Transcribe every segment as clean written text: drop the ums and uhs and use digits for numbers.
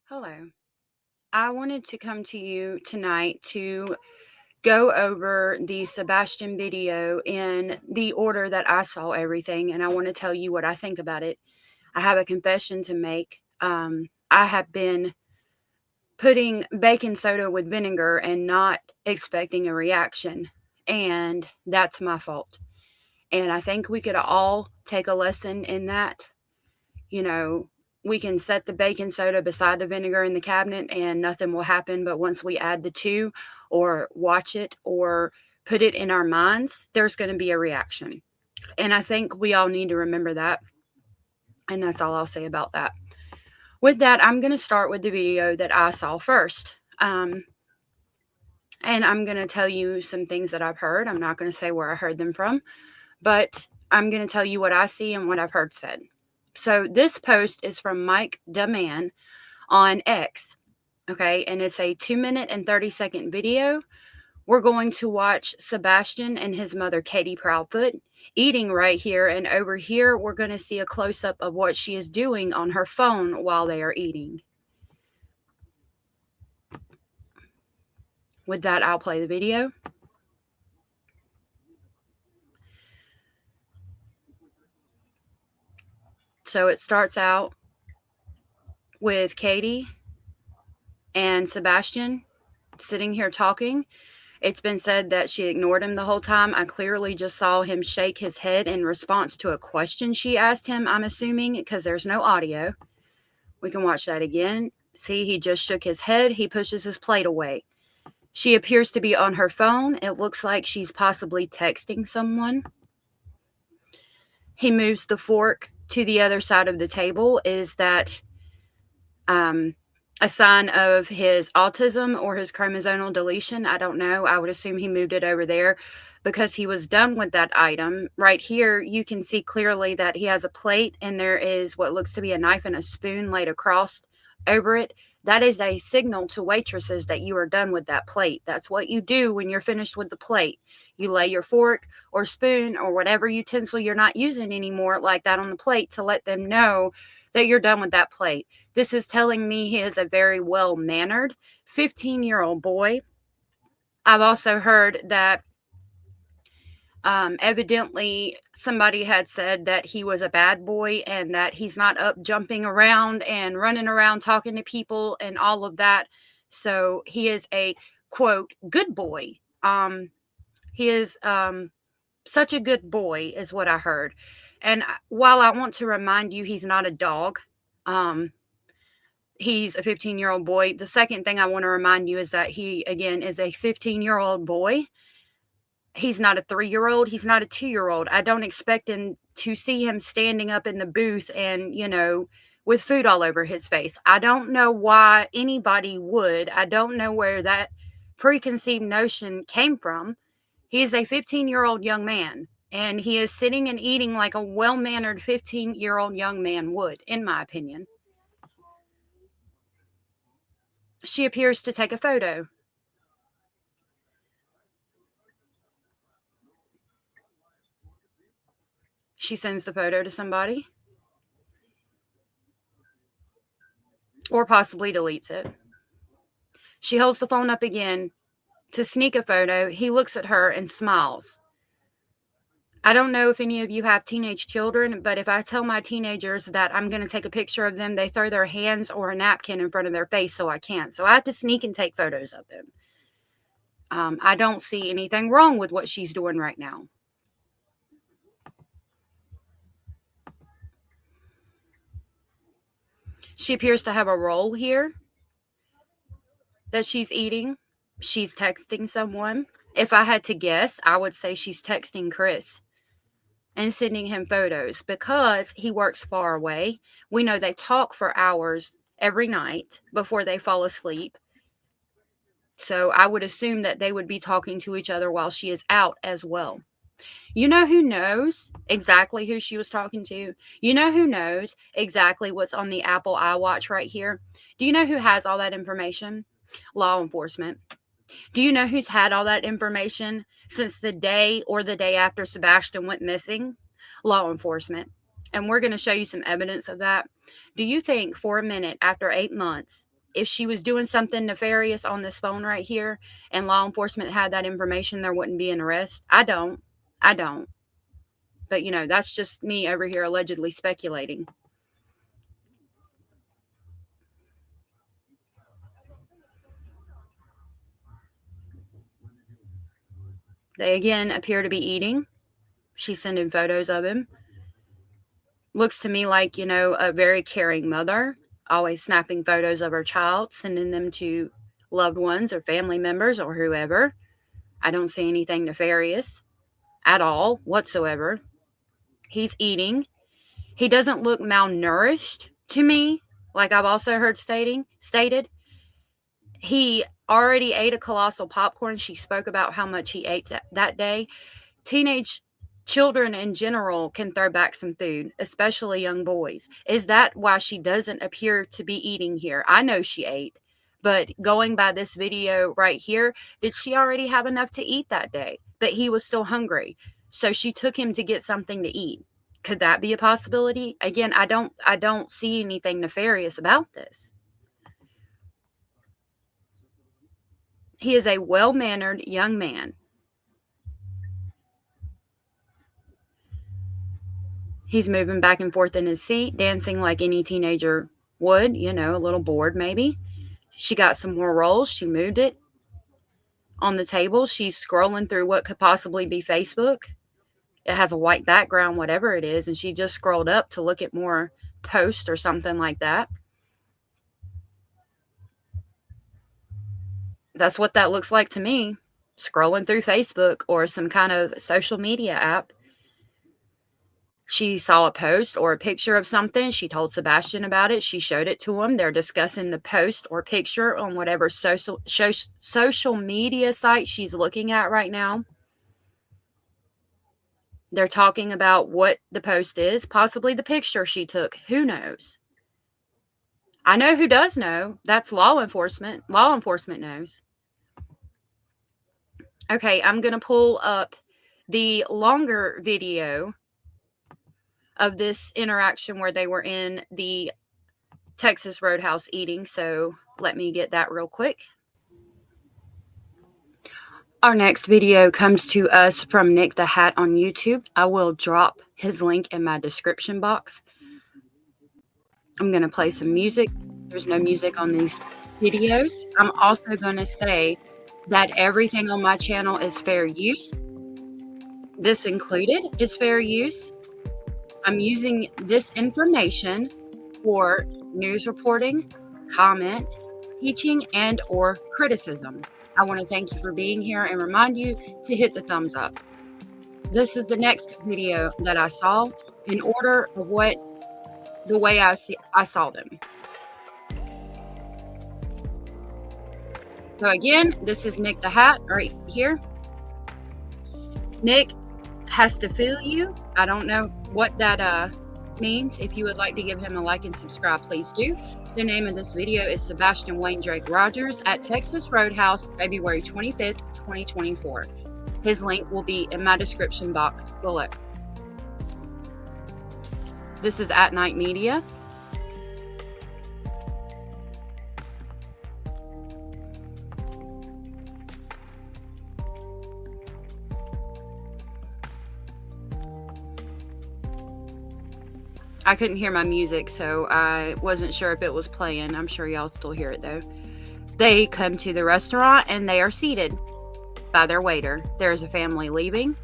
Hello. I wanted to come to you tonight to go over the Sebastian video in the order that I saw everything, and I want to tell you what I think about it. I have a confession to make. I have been putting baking soda with vinegar and not expecting a reaction, and that's my fault. And I think we could all take a lesson in that. You know, we can set the baking soda beside the vinegar in the cabinet and nothing will happen. But once we add the two or watch it or put it in our minds, there's going to be a reaction. And I think we all need to remember that. And that's all I'll say about that. With that, I'm going to start with the video that I saw first. And I'm going to tell you some things that I've heard. I'm not going to say where I heard them from, but I'm going to tell you what I see and what I've heard said. So this post is from Mike Dammann on X, okay? And it's a 2-minute and 30-second video. We're going to watch Sebastian and his mother, Katie Proudfoot, eating right here. And over here, we're going to see a close-up of what she is doing on her phone while they are eating. With that, I'll play the video. So it starts out with Katie and Sebastian sitting here talking. It's been said that she ignored him the whole time. I clearly just saw him shake his head in response to a question she asked him, I'm assuming, because there's no audio. We can watch that again. See, he just shook his head. He pushes his plate away. She appears to be on her phone. It looks like she's possibly texting someone. He moves the fork to the other side of the table. Is that a sign of his autism or his chromosomal deletion? I don't know. I would assume he moved it over there because he was done with that item. Right here, you can see clearly that he has a plate and there is what looks to be a knife and a spoon laid across over it. That is a signal to waitresses that you are done with that plate. That's what you do when you're finished with the plate. You lay your fork or spoon or whatever utensil you're not using anymore like that on the plate to let them know that you're done with that plate. This is telling me he is a very well-mannered 15-year-old boy. I've also heard that evidently somebody had said that he was a bad boy and that he's not up jumping around and running around talking to people and all of that. So he is a, quote, good boy. He is such a good boy is what I heard. And while I want to remind you he's not a dog, he's a 15-year-old boy. The second thing I want to remind you is that he, again, is a 15-year-old boy. He's not a 3-year-old. He's not a 2-year-old. I don't expect him to see him standing up in the booth and, with food all over his face. I don't know why anybody would. I don't know where that preconceived notion came from. He is a 15-year-old young man, and he is sitting and eating like a well-mannered 15-year-old young man would, in my opinion. She appears to take a photo. She sends the photo to somebody. Or possibly deletes it. She holds the phone up again to sneak a photo. He looks at her and smiles. I don't know if any of you have teenage children, but if I tell my teenagers that I'm going to take a picture of them, they throw their hands or a napkin in front of their face, so I can't. So I have to sneak and take photos of them. I don't see anything wrong with what she's doing right now. She appears to have a role here that she's eating. She's texting someone. If I had to guess, I would say she's texting Chris and sending him photos because he works far away. We know they talk for hours every night before they fall asleep. So I would assume that they would be talking to each other while she is out as well. You know who knows exactly who she was talking to? You know who knows exactly what's on the Apple iWatch right here? Do you know who has all that information? Law enforcement. Do you know who's had all that information since the day or the day after Sebastian went missing? Law enforcement. And we're going to show you some evidence of that. Do you think for a minute after 8 months if she was doing something nefarious on this phone right here and law enforcement had that information, there wouldn't be an arrest. I don't. But, that's just me over here allegedly speculating. They again appear to be eating. She's sending photos of him. Looks to me like, a very caring mother, always snapping photos of her child, sending them to loved ones or family members or whoever. I don't see anything nefarious at all whatsoever. He's eating. He doesn't look malnourished to me, like I've also heard stated. He already ate a colossal popcorn. She spoke about how much he ate that day. Teenage children in general can throw back some food, especially young boys. Is that why she doesn't appear to be eating here? I know she ate, but going by this video right here, did she already have enough to eat that day? But he was still hungry, so she took him to get something to eat. Could that be a possibility? Again, I don't see anything nefarious about this. He is a well-mannered young man. He's moving back and forth in his seat, dancing like any teenager would, a little bored maybe. She got some more rolls. She moved it on the table. She's scrolling through what could possibly be Facebook. It has a white background, whatever it is, and she just scrolled up to look at more posts or something like that. That's what that looks like to me, scrolling through Facebook or some kind of social media app. She saw a post or a picture of something. She told Sebastian about it. She showed it to him. They're discussing the post or picture on whatever social media site she's looking at right now. They're talking about what the post is, possibly the picture she took. Who knows? I know who does know. That's law enforcement. Law enforcement knows. Okay, I'm going to pull up the longer video of this interaction where they were in the Texas Roadhouse eating. So let me get that real quick. Our next video comes to us from Nick the Hat on YouTube. I will drop his link in my description box. I'm going to play some music. There's no music on these videos. I'm also going to say that everything on my channel is fair use. This included is fair use. I'm using this information for news reporting, comment, teaching, and or criticism. I want to thank you for being here and remind you to hit the thumbs up. This is the next video that I saw in order of the way I saw them. So again, this is Nick the Hat right here. Nick has to feel you. I don't know what that means. If you would like to give him a like and subscribe, please do. The name of this video is Sebastian Wayne Drake Rogers at Texas Roadhouse, February 25th, 2024. His link will be in my description box below. This is AtNight Media. I couldn't hear my music, so I wasn't sure if it was playing. I'm sure y'all still hear it though. They come to the restaurant and they are seated by their waiter. There's a family leaving.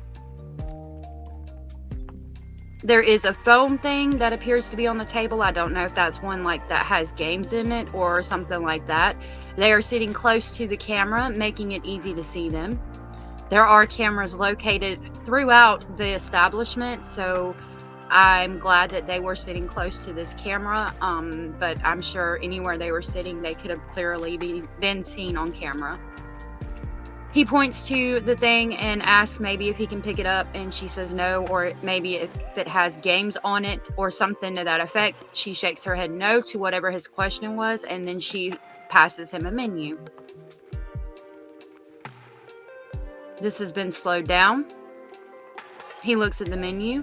There is a phone thing that appears to be on the table. I don't know if that's one like that has games in it or something like that. They are sitting close to the camera, making it easy to see them. There are cameras located throughout the establishment, so I'm glad that they were sitting close to this camera, but I'm sure anywhere they were sitting, they could have clearly been seen on camera. He points to the thing and asks maybe if he can pick it up, and she says no, or maybe if it has games on it or something to that effect. She shakes her head no to whatever his question was, and then she passes him a menu. This has been slowed down. He looks at the menu.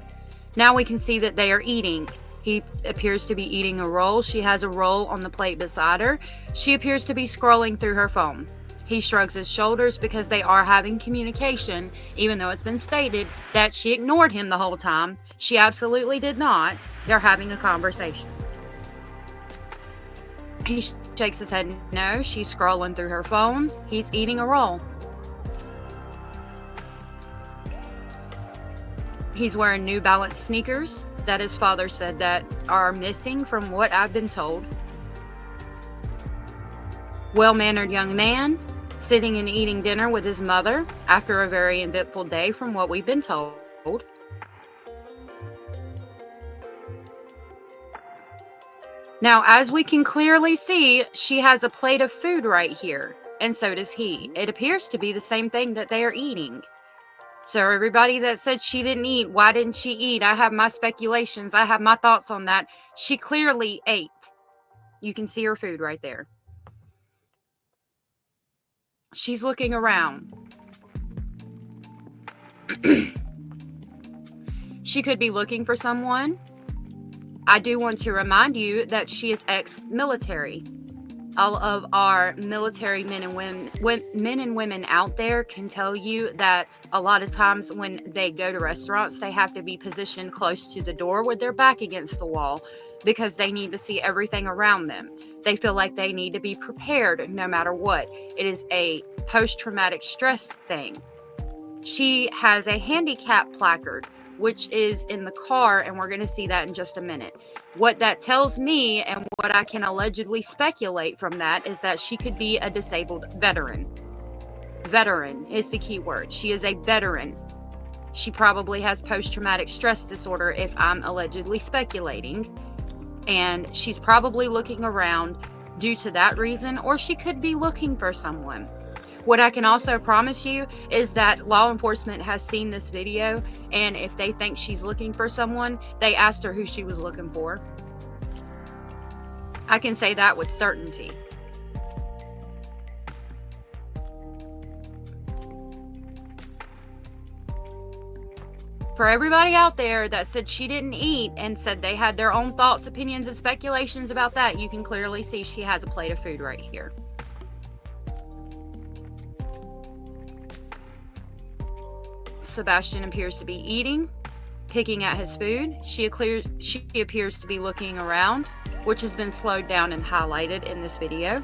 Now we can see that they are eating. He appears to be eating a roll. She has a roll on the plate beside her. She appears to be scrolling through her phone. He shrugs his shoulders because they are having communication, even though it's been stated that she ignored him the whole time. She absolutely did not. They're having a conversation. He shakes his head no. She's scrolling through her phone. He's eating a roll. He's wearing New Balance sneakers that his father said that are missing from what I've been told. Well-mannered young man, sitting and eating dinner with his mother after a very eventful day from what we've been told. Now, as we can clearly see, she has a plate of food right here, and so does he. It appears to be the same thing that they are eating. So everybody that said she didn't eat, why didn't she eat? I have my speculations. I have my thoughts on that. She clearly ate. You can see her food right there. She's looking around. She could be looking for someone. I do want to remind you that she is ex-military. All of our military men and women out there can tell you that a lot of times when they go to restaurants, they have to be positioned close to the door with their back against the wall because they need to see everything around them. They feel like they need to be prepared no matter what. It is a post-traumatic stress thing. She has a handicap placard, which is in the car, and we're going to see that in just a minute. What that tells me, and what I can allegedly speculate from that, is that she could be a disabled veteran. Veteran is the key word. She is a veteran. She probably has post-traumatic stress disorder, if I'm allegedly speculating. And she's probably looking around due to that reason, or she could be looking for someone. What I can also promise you is that law enforcement has seen this video, and if they think she's looking for someone, they asked her who she was looking for. I can say that with certainty. For everybody out there that said she didn't eat and said they had their own thoughts, opinions, and speculations about that, you can clearly see she has a plate of food right here. Sebastian appears to be eating, picking at his food. She appears to be looking around, which has been slowed down and highlighted in this video.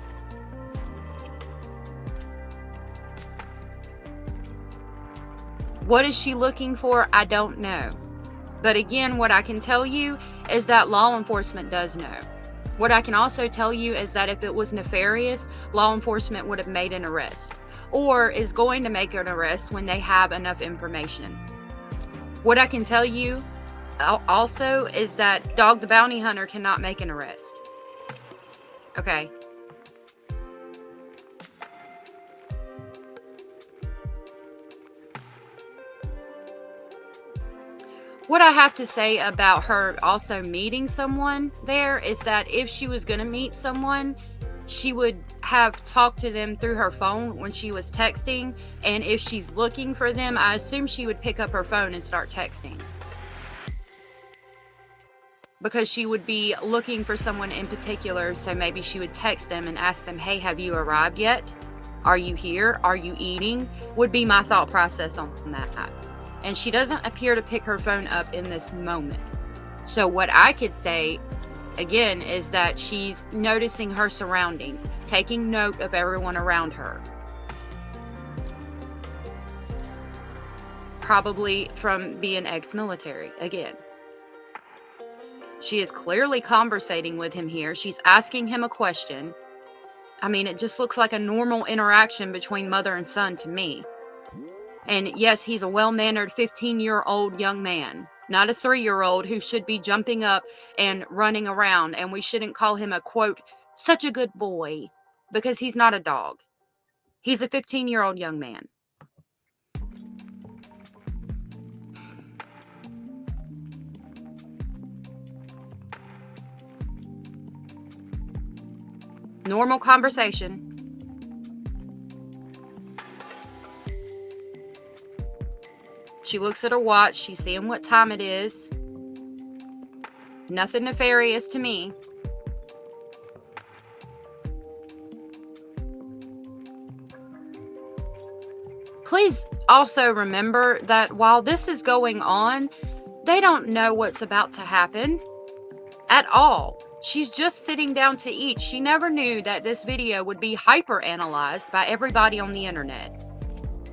What is she looking for? I don't know. But again, what I can tell you is that law enforcement does know. What I can also tell you is that if it was nefarious, law enforcement would have made an arrest, or is going to make an arrest when they have enough information. What I can tell you also is that Dog the Bounty Hunter cannot make an arrest. Okay. What I have to say about her also meeting someone there is that if she was going to meet someone, she would have talked to them through her phone when she was texting. And if she's looking for them, I assume she would pick up her phone and start texting. Because she would be looking for someone in particular, so maybe she would text them and ask them, hey, have you arrived yet? Are you here? Are you eating? Would be my thought process on that. And she doesn't appear to pick her phone up in this moment. So what I could say, again, is that she's noticing her surroundings, taking note of everyone around her. Probably from being ex-military, again. She is clearly conversating with him here. She's asking him a question. I mean, it just looks like a normal interaction between mother and son to me. And yes, he's a well-mannered 15-year-old young man, not a 3-year-old who should be jumping up and running around. And we shouldn't call him a, quote, such a good boy, because he's not a dog. He's a 15-year-old young man. Normal conversation. She looks at her watch. She's seeing what time it is. Nothing nefarious to me. Please also remember that while this is going on, they don't know what's about to happen at all. She's just sitting down to eat. She never knew that this video would be hyper-analyzed by everybody on the internet.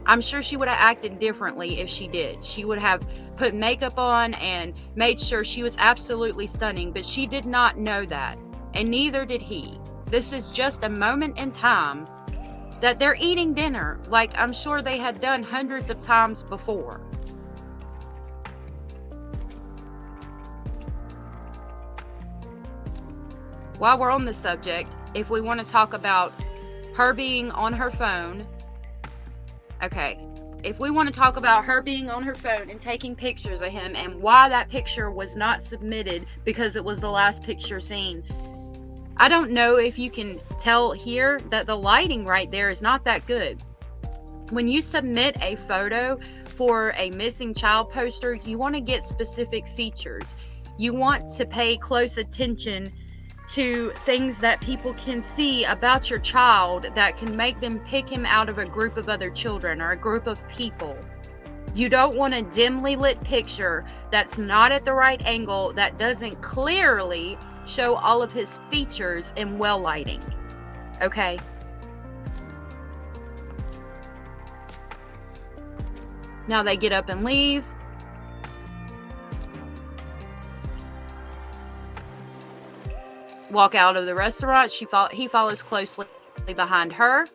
I'm sure she would have acted differently if she did. She would have put makeup on and made sure she was absolutely stunning, but she did not know that, and neither did he. This is just a moment in time that they're eating dinner like I'm sure they had done hundreds of times before. While we're on the subject, if we want to talk about her being on her phone, if we want to talk about her being on her phone and taking pictures of him and why that picture was not submitted because it was the last picture seen, I don't know if you can tell here that the lighting right there is not that good. When you submit a photo for a missing child poster, you want to get specific features. You want to pay close attention to things that people can see about your child that can make them pick him out of a group of other children or a group of people. You don't want a dimly lit picture that's not at the right angle, that doesn't clearly show all of his features in well lighting. Okay? Now they get up and leave. Walk out of the restaurant. He follows closely behind her.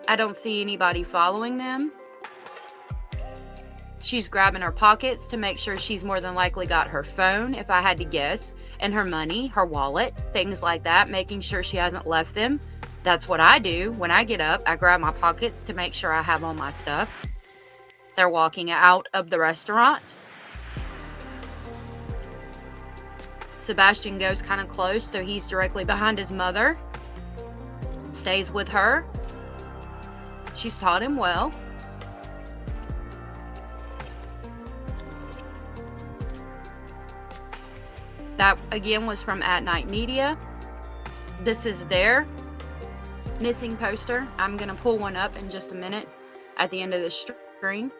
I don't see anybody following them. She's grabbing her pockets to make sure she's more than likely got her phone, if I had to guess, and her money, her wallet, things like that, making sure she hasn't left them. That's what I do when I get up. I grab my pockets to make sure I have all my stuff. They're walking out of the restaurant. Sebastian goes kind of close, so he's directly behind his mother. Stays with her. She's taught him well. That, again, was from AtNight Media. This is their missing poster. I'm going to pull one up in just a minute at the end of the stream.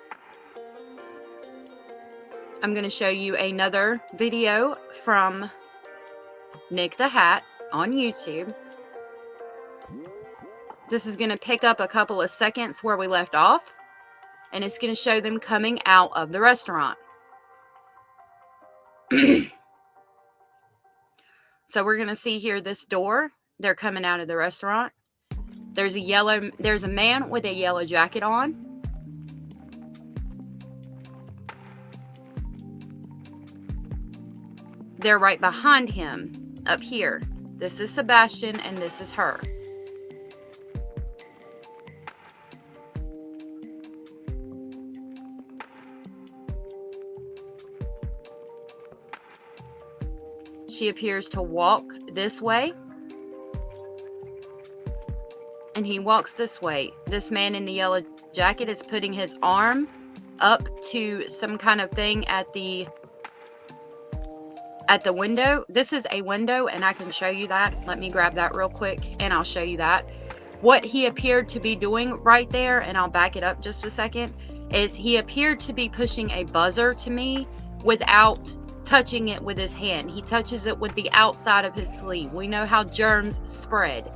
I'm going to show you another video from Nick the Hat on YouTube. This is going to pick up a couple of seconds where we left off, and it's going to show them coming out of the restaurant. So we're going to see here this door. They're coming out of the restaurant. There's a man with a yellow jacket on. They're right behind him up here. This is Sebastian and this is her. She appears to walk this way. And he walks this way. This man in the yellow jacket is putting his arm up to some kind of thing at the window. This is a window, and I can show you that. Let me grab that real quick, and I'll show you that. What he appeared to be doing right there, and I'll back it up just a second, is he appeared to be pushing a buzzer to me without touching it with his hand. He touches it with the outside of his sleeve. We know how germs spread.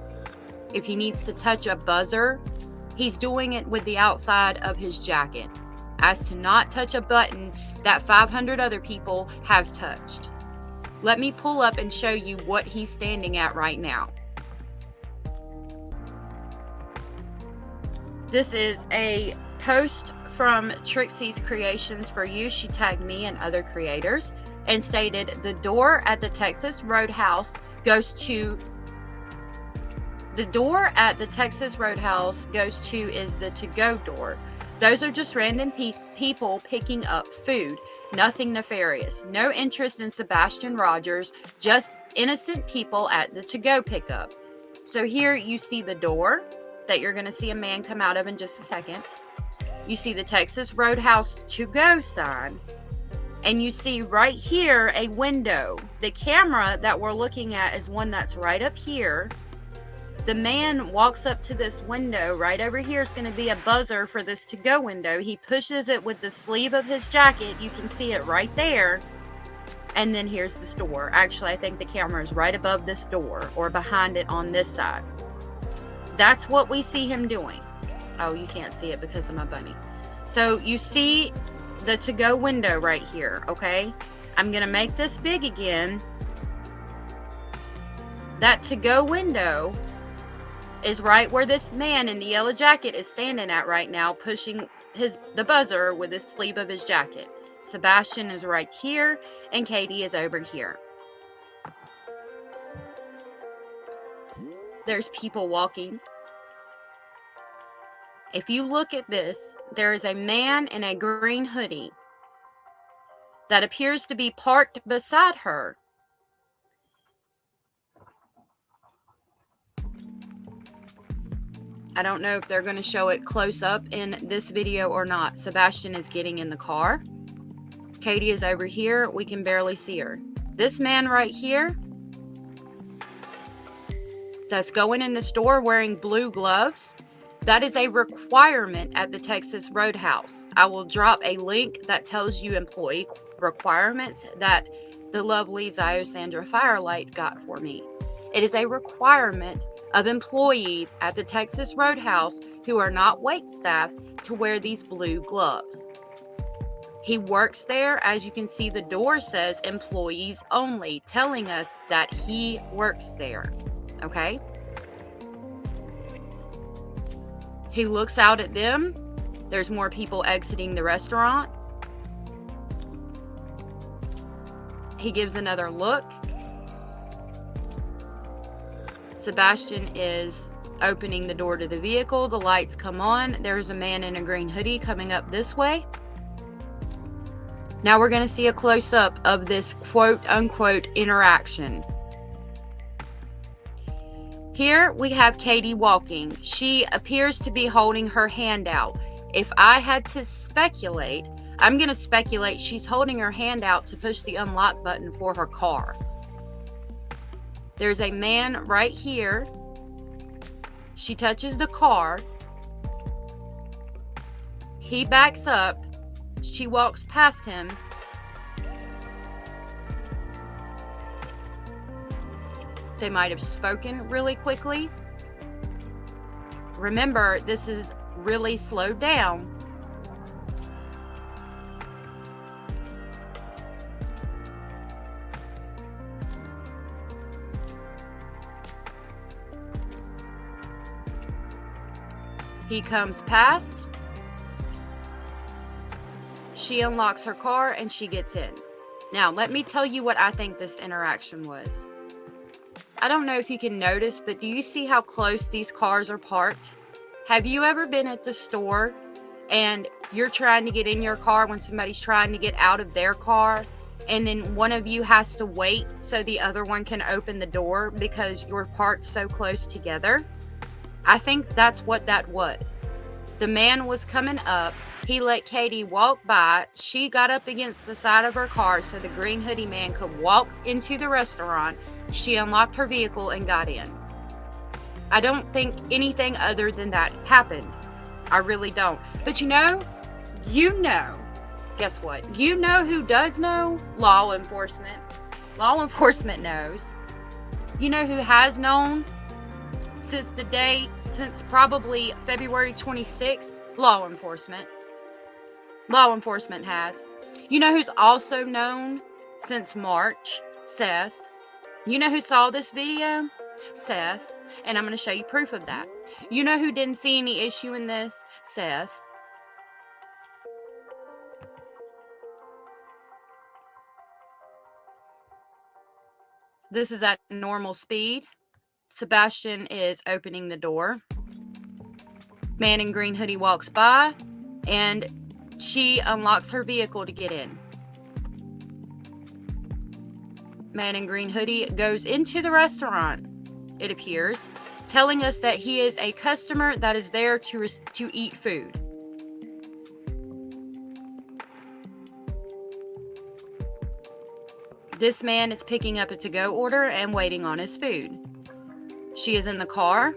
If he needs to touch a buzzer, he's doing it with the outside of his jacket, as to not touch a button that 500 other people have touched. Let me pull up and show you what he's standing at right now. This is a post from Trixie's Creations for You. She tagged me and other creators and stated, the door at the Texas Roadhouse goes to is the to-go door. Those are just random people picking up food. Nothing nefarious. No interest in Sebastian Rogers. Just innocent people at the to-go pickup. So here you see the door that you're going to see a man come out of in just a second. You see the Texas Roadhouse to go sign. And you see right here a window. The camera that we're looking at is one that's right up here. The man walks up to this window. Right over here is going to be a buzzer for this to-go window. He pushes it with the sleeve of his jacket. You can see it right there. And then here's the store. Actually, I think the camera is right above this door or behind it on this side. That's what we see him doing. Oh, you can't see it because of my bunny. So you see the to-go window right here, okay? I'm going to make this big again. That to-go window is right where this man in the yellow jacket is standing at right now, pushing the buzzer with the sleeve of his jacket. Sebastian is right here, and Katie is over here. There's people walking. If you look at this, there is a man in a green hoodie that appears to be parked beside her. I don't know if they're going to show it close up in this video or not. Sebastian is getting in the car. Katie is over here. We can barely see her. This man right here that's going in the store wearing blue gloves, that is a requirement at the Texas Roadhouse. I will drop a link that tells you employee requirements that the lovely Ziosandra Firelight got for me. It is a requirement of employees at the Texas Roadhouse who are not wait staff to wear these blue gloves. He works there. As you can see, the door says employees only, telling us that he works there. Okay? He looks out at them. There's more people exiting the restaurant. He gives another look. Sebastian is opening the door to the vehicle. The lights come on. There's a man in a green hoodie coming up this way. Now we're going to see a close-up of this quote-unquote interaction. Here we have Katie walking. She appears to be holding her hand out. If I had to speculate, I'm going to speculate she's holding her hand out to push the unlock button for her car. There's a man right here. She touches the car. He backs up. She walks past him. They might have spoken really quickly. Remember, this is really slowed down. He comes past. She unlocks her car and she gets in. Now, let me tell you what I think this interaction was. I don't know if you can notice, but do you see how close these cars are parked? Have you ever been at the store and you're trying to get in your car when somebody's trying to get out of their car, and then one of you has to wait so the other one can open the door because you're parked so close together? I think that's what that was. The man was coming up. He let Katie walk by. She got up against the side of her car so the green hoodie man could walk into the restaurant. She unlocked her vehicle and got in. I don't think anything other than that happened. I really don't. But you know, guess what? You know who does know? Law enforcement. Law enforcement knows. You know who has known since probably February 26th? Law enforcement. Law enforcement has. You know who's also known since March? Seth. You know who saw this video? Seth. And I'm going to show you proof of that. You know who didn't see any issue in this? Seth. This is at normal speed. Sebastian is opening the door. Man in green hoodie walks by, and she unlocks her vehicle to get in. Man in green hoodie goes into the restaurant, it appears, telling us that he is a customer that is there to eat food. This man is picking up a to-go order and waiting on his food. She is in the car,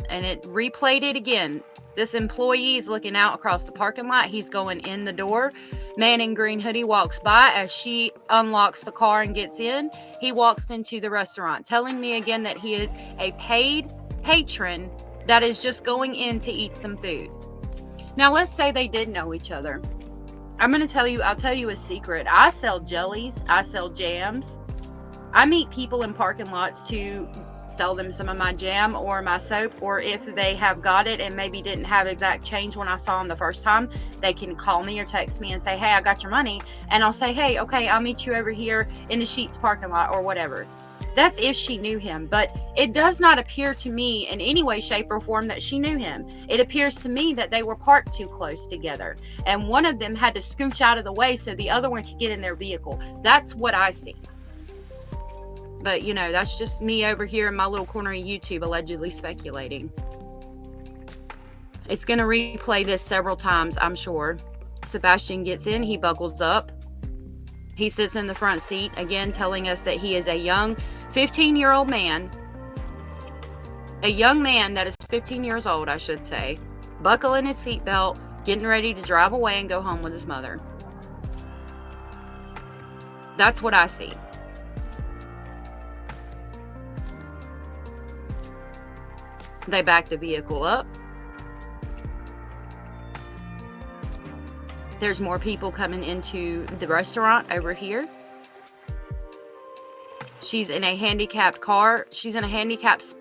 and it replayed it again. This employee is looking out across the parking lot. He's going in the door. Man in green hoodie walks by. As she unlocks the car and gets in, he walks into the restaurant, telling me again that he is a paid patron that is just going in to eat some food. Now, let's say they did know each other. I'll tell you a secret. I sell jellies. I sell jams. I meet people in parking lots to sell them some of my jam or my soap, or if they have got it and maybe didn't have exact change when I saw them the first time, they can call me or text me and say, hey, I got your money. And I'll say, hey, okay, I'll meet you over here in the Sheetz parking lot or whatever. That's if she knew him, but it does not appear to me in any way, shape, or form that she knew him. It appears to me that they were parked too close together, and one of them had to scooch out of the way so the other one could get in their vehicle. That's what I see. But, that's just me over here in my little corner of YouTube allegedly speculating. It's going to replay this several times, I'm sure. Sebastian gets in, he buckles up. He sits in the front seat, again telling us that he is a young 15-year-old man. A young man that is 15 years old, I should say. Buckling his seatbelt, getting ready to drive away and go home with his mother. That's what I see. They back the vehicle up. There's more people coming into the restaurant over here. She's in a handicapped car. She's in a handicapped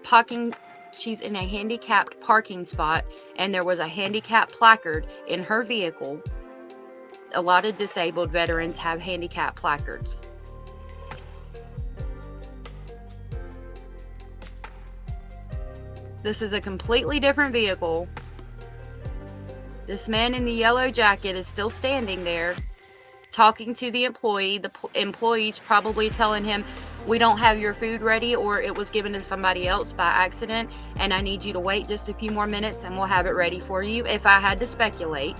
parking spot, and there was a handicap placard in her vehicle. A lot of disabled veterans have handicap placards. This is a completely different vehicle. This man in the yellow jacket is still standing there, talking to the employee. The employee's probably telling him, we don't have your food ready, or it was given to somebody else by accident, and I need you to wait just a few more minutes and we'll have it ready for you. If I had to speculate,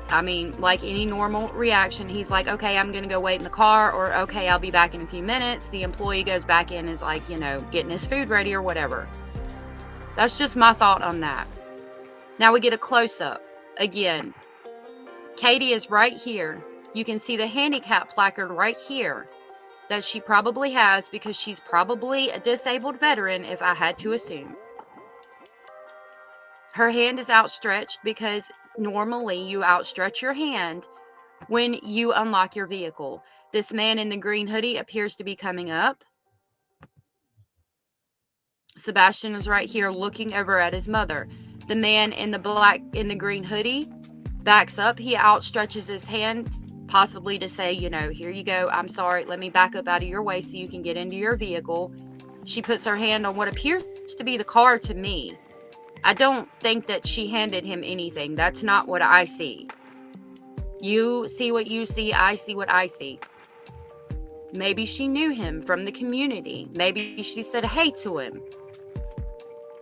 I mean, like any normal reaction, he's like, okay, I'm going to go wait in the car, or okay, I'll be back in a few minutes. The employee goes back in, is like, getting his food ready or whatever. That's just my thought on that. Now we get a close-up. Again, Katie is right here. You can see the handicap placard right here that she probably has, because she's probably a disabled veteran, if I had to assume. Her hand is outstretched because normally you outstretch your hand when you unlock your vehicle. This man in the green hoodie appears to be coming up. Sebastian is right here looking over at his mother. The man in the green hoodie backs up. He outstretches his hand, possibly to say, here you go. I'm sorry. Let me back up out of your way so you can get into your vehicle. She puts her hand on what appears to be the car to me. I don't think that she handed him anything. That's not what I see. You see what you see. I see what I see. Maybe she knew him from the community. Maybe she said hey to him.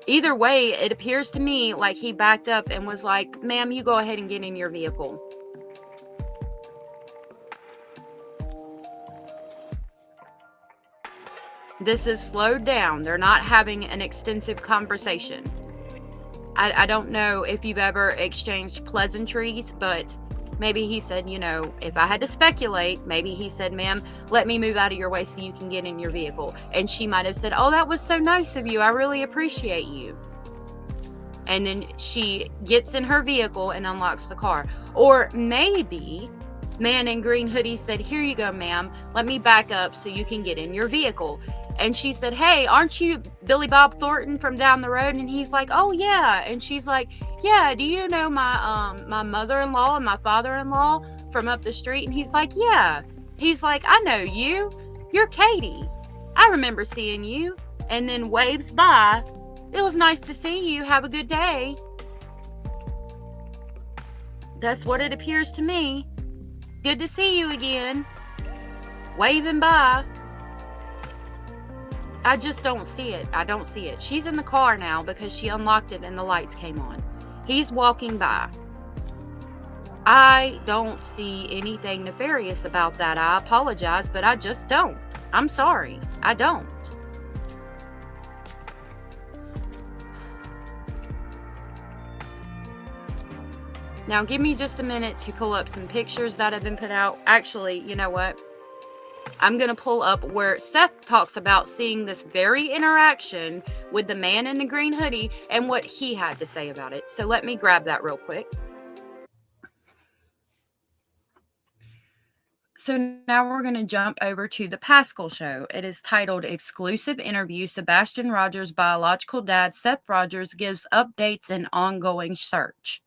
Either way, it appears to me like he backed up and was like, ma'am, you go ahead and get in your vehicle. This is slowed down. They're not having an extensive conversation. I don't know if you've ever exchanged pleasantries, but maybe he said, if I had to speculate, maybe he said, ma'am, let me move out of your way so you can get in your vehicle. And she might have said, oh, that was so nice of you. I really appreciate you. And then she gets in her vehicle and unlocks the car. Or maybe man in green hoodie said, here you go, ma'am. Let me back up so you can get in your vehicle. And she said, hey, aren't you Billy Bob Thornton from down the road? And he's like, oh, yeah. And she's like, yeah, do you know my mother-in-law and my father-in-law from up the street? And he's like, yeah. He's like, I know you. You're Katie. I remember seeing you. And then waves by. It was nice to see you. Have a good day. That's what it appears to me. Good to see you again. Waving by. I just don't see it. I don't see it. She's in the car now because she unlocked it and the lights came on. He's walking by. I don't see anything nefarious about that. I apologize, but I just don't. I'm sorry. I don't. Now, give me just a minute to pull up some pictures that have been put out. Actually, you know what? I'm going to pull up where Seth talks about seeing this very interaction with the man in the green hoodie and what he had to say about it. So let me grab that real quick. So now we're going to jump over to the Pascal show. It is titled Exclusive Interview. Sebastian Rogers' biological dad, Seth Rogers, gives updates and ongoing search.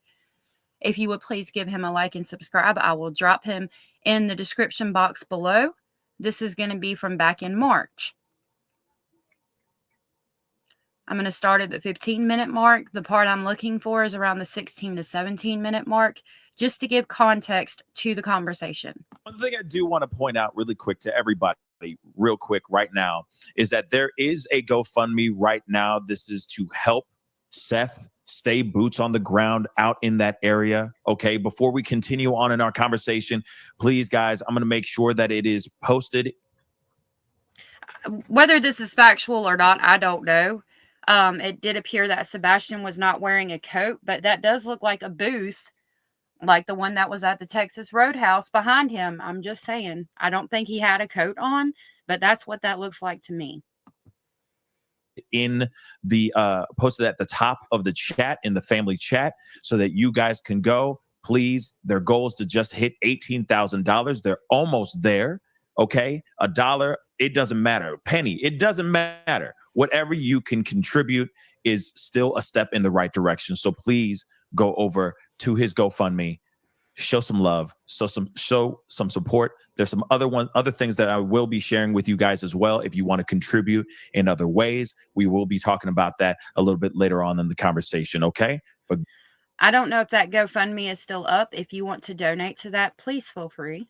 If you would please give him a like and subscribe, I will drop him in the description box below. This is going to be from back in March. I'm going to start at the 15-minute mark. The part I'm looking for is around the 16 to 17-minute mark, just to give context to the conversation. One thing I do want to point out really quick to everybody, real quick right now, is that there is a GoFundMe right now. This is to help Seth stay boots on the ground out in that area. Okay, before we continue on in our conversation, please, guys, I'm going to make sure that it is posted. Whether this is factual or not, I don't know. It did appear that Sebastian was not wearing a coat, but that does look like a booth, like the one that was at the Texas Roadhouse behind him. I'm just saying, I don't think he had a coat on, but that's what that looks like to me. In the posted at the top of the chat, in the family chat, so that you guys can go. Please, their goal is to just hit $18,000. They're almost there. Okay, $1, it doesn't matter. Penny, it doesn't matter. Whatever you can contribute is still a step in the right direction. So please go over to his GoFundMe, show some love, show some support. There's some other things that I will be sharing with you guys as well. If you want to contribute in other ways, we will be talking about that a little bit later on in the conversation. Okay, but I don't know if that GoFundMe is still up. If you want to donate to that, please feel free.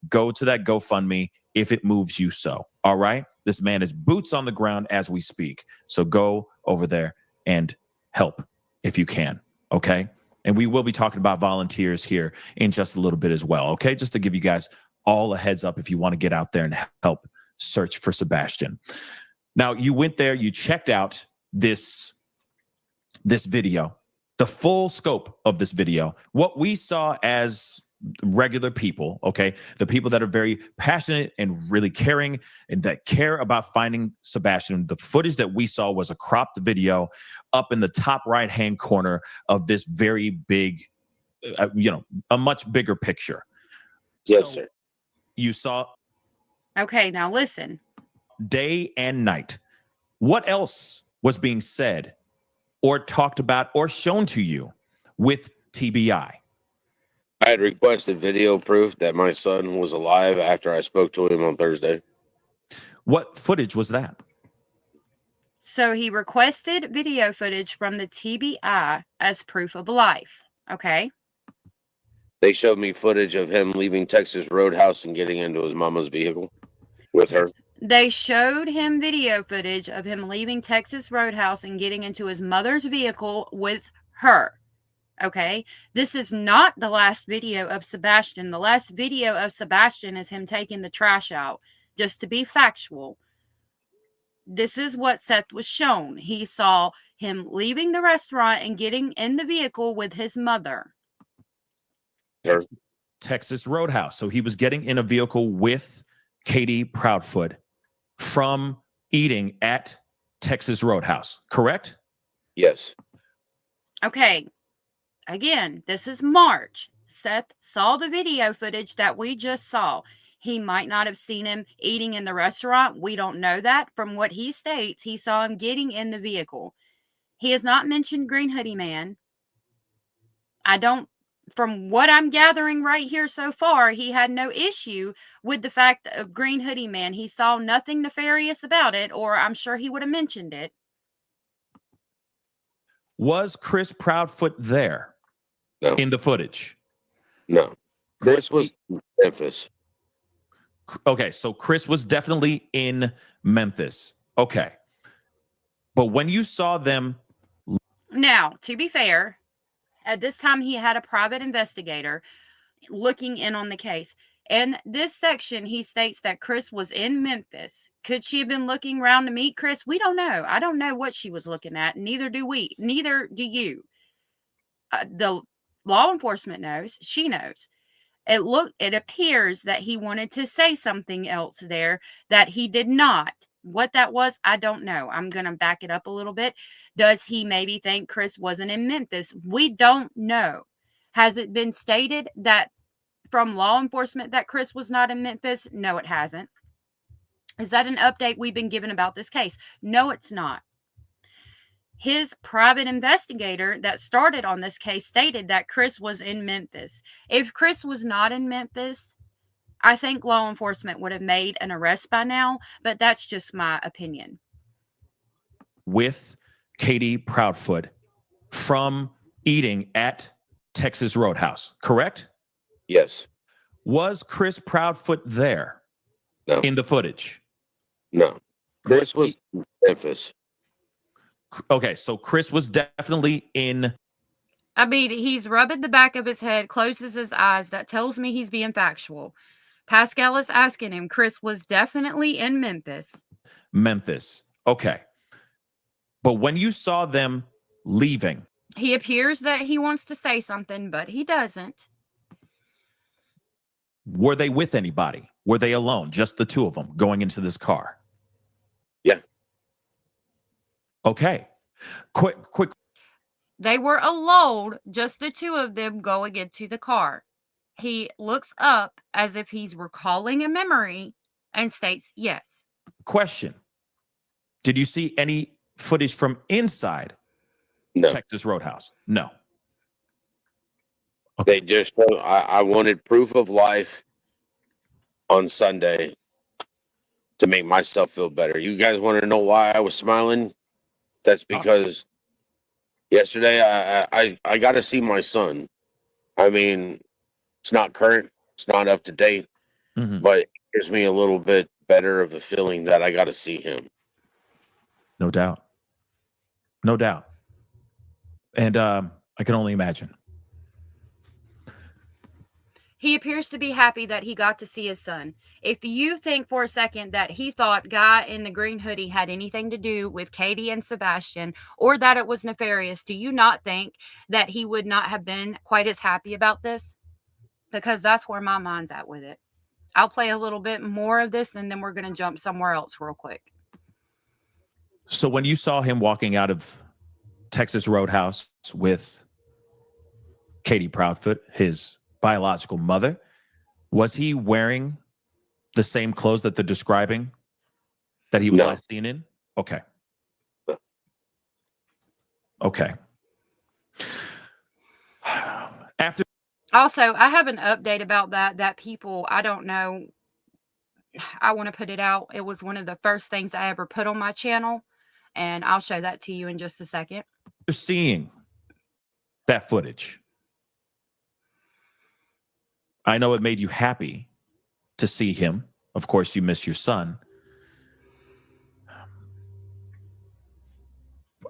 Go to that GoFundMe if it moves you so. All right, this man is boots on the ground as we speak. So go over there and help if you can. Okay. And we will be talking about volunteers here in just a little bit as well. Okay. Just to give you guys all a heads up if you want to get out there and help search for Sebastian. Now, you went there, you checked out this video, the full scope of this video. What we saw as regular people, okay, the people that are very passionate and really caring and that care about finding Sebastian, the footage that we saw was a cropped video up in the top right-hand corner of this very big, a much bigger picture. Yes, sir. You saw. Okay, now listen. Day and night. What else was being said or talked about or shown to you with TBI? I had requested video proof that my son was alive after I spoke to him on Thursday. What footage was that? So he requested video footage from the TBI as proof of life. Okay. They showed me footage of him leaving Texas Roadhouse and getting into his mama's vehicle with her. They showed him video footage of him leaving Texas Roadhouse and getting into his mother's vehicle with her. Okay, this is not the last video of Sebastian. The last video of Sebastian is him taking the trash out. Just to be factual, this is what Seth was shown. He saw him leaving the restaurant and getting in the vehicle with his mother. Texas Roadhouse. So he was getting in a vehicle with Katie Proudfoot from eating at Texas Roadhouse, correct? Yes. Okay. Again, this is March. Seth saw the video footage that we just saw. He might not have seen him eating in the restaurant. We don't know that. From what he states, he saw him getting in the vehicle. He has not mentioned Green Hoodie Man. From what I'm gathering right here so far, he had no issue with the fact of Green Hoodie Man. He saw nothing nefarious about it, or I'm sure he would have mentioned it. Was Chris Proudfoot there? No. In the footage? No. Chris was in Memphis. Okay, so Chris was definitely in Memphis. Okay. But when you saw them... Now, to be fair, At this time, he had a private investigator looking in on the case. In this section, he states that Chris was in Memphis. Could she have been looking around to meet Chris? We don't know. I don't know what she was looking at. Neither do we. Neither do you. The law enforcement knows. She knows. It appears that he wanted to say something else there that he did not. What that was, I don't know. I'm going to back it up a little bit. Does he maybe think Chris wasn't in Memphis? We don't know. Has it been stated that from law enforcement that Chris was not in Memphis? No, it hasn't. Is that an update we've been given about this case? No, it's not. His private investigator that started on this case stated that Chris was in Memphis. If Chris was not in Memphis, I think law enforcement would have made an arrest by now, but that's just my opinion. With Katie Proudfoot from eating at Texas Roadhouse, correct? Yes. Was Chris Proudfoot there? No. In the footage? No. Chris was in Memphis. Okay, so Chris was definitely in. I mean, he's rubbing the back of his head, closes his eyes. That tells me he's being factual. Pascal is asking him. Chris was definitely in Memphis. Memphis. Okay. But when you saw them leaving, he appears that he wants to say something, but he doesn't. Were they with anybody? Were they alone? Just the two of them going into this car? Yeah. Okay. Quick. They were alone, just the two of them going into the car. He looks up as if he's recalling a memory and states yes. Question. Did you see any footage from inside Texas Roadhouse? No. Okay. They just, I wanted proof of life on Sunday to make myself feel better. You guys want to know why I was smiling? That's because yesterday I got to see my son. I mean, it's not current, it's not up to date, but it gives me a little bit better of a feeling that I got to see him. No doubt. No doubt. And I can only imagine. He appears to be happy that he got to see his son. If you think for a second that he thought guy in the green hoodie had anything to do with Katie and Sebastian, or that it was nefarious, do you not think that he would not have been quite as happy about this? Because that's where my mind's at with it. I'll play a little bit more of this, and then we're going to jump somewhere else real quick. So when you saw him walking out of Texas Roadhouse with Katie Proudfoot, his biological mother, was he wearing the same clothes that they're describing that he was last seen in? Okay. Okay. Also, I have an update about that people, I don't know, I want to put it out. It was one of the first things I ever put on my channel, and I'll show that to you in just a second. You're seeing that footage. I know it made you happy to see him. Of course, you missed your son.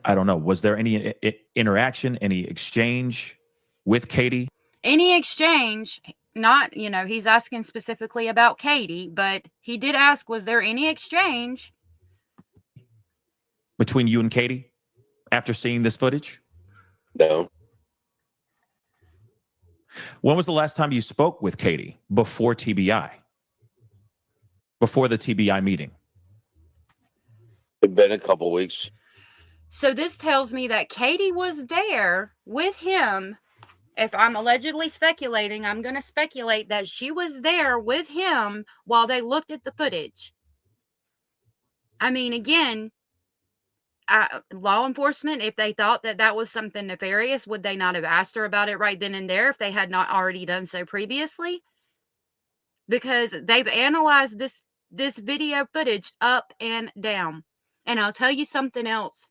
I don't know. Was there any interaction, any exchange with Katie? Any exchange? Not, he's asking specifically about Katie, but he did ask, was there any exchange between you and Katie after seeing this footage? No. When was the last time you spoke with Katie before TBI? Before the TBI meeting? It's been a couple weeks. So this tells me that Katie was there with him. If I'm allegedly speculating, I'm going to speculate that she was there with him while they looked at the footage. I mean, again, law enforcement, if they thought that was something nefarious, would they not have asked her about it right then and there if they had not already done so previously? Because they've analyzed this video footage up and down. And I'll tell you something else.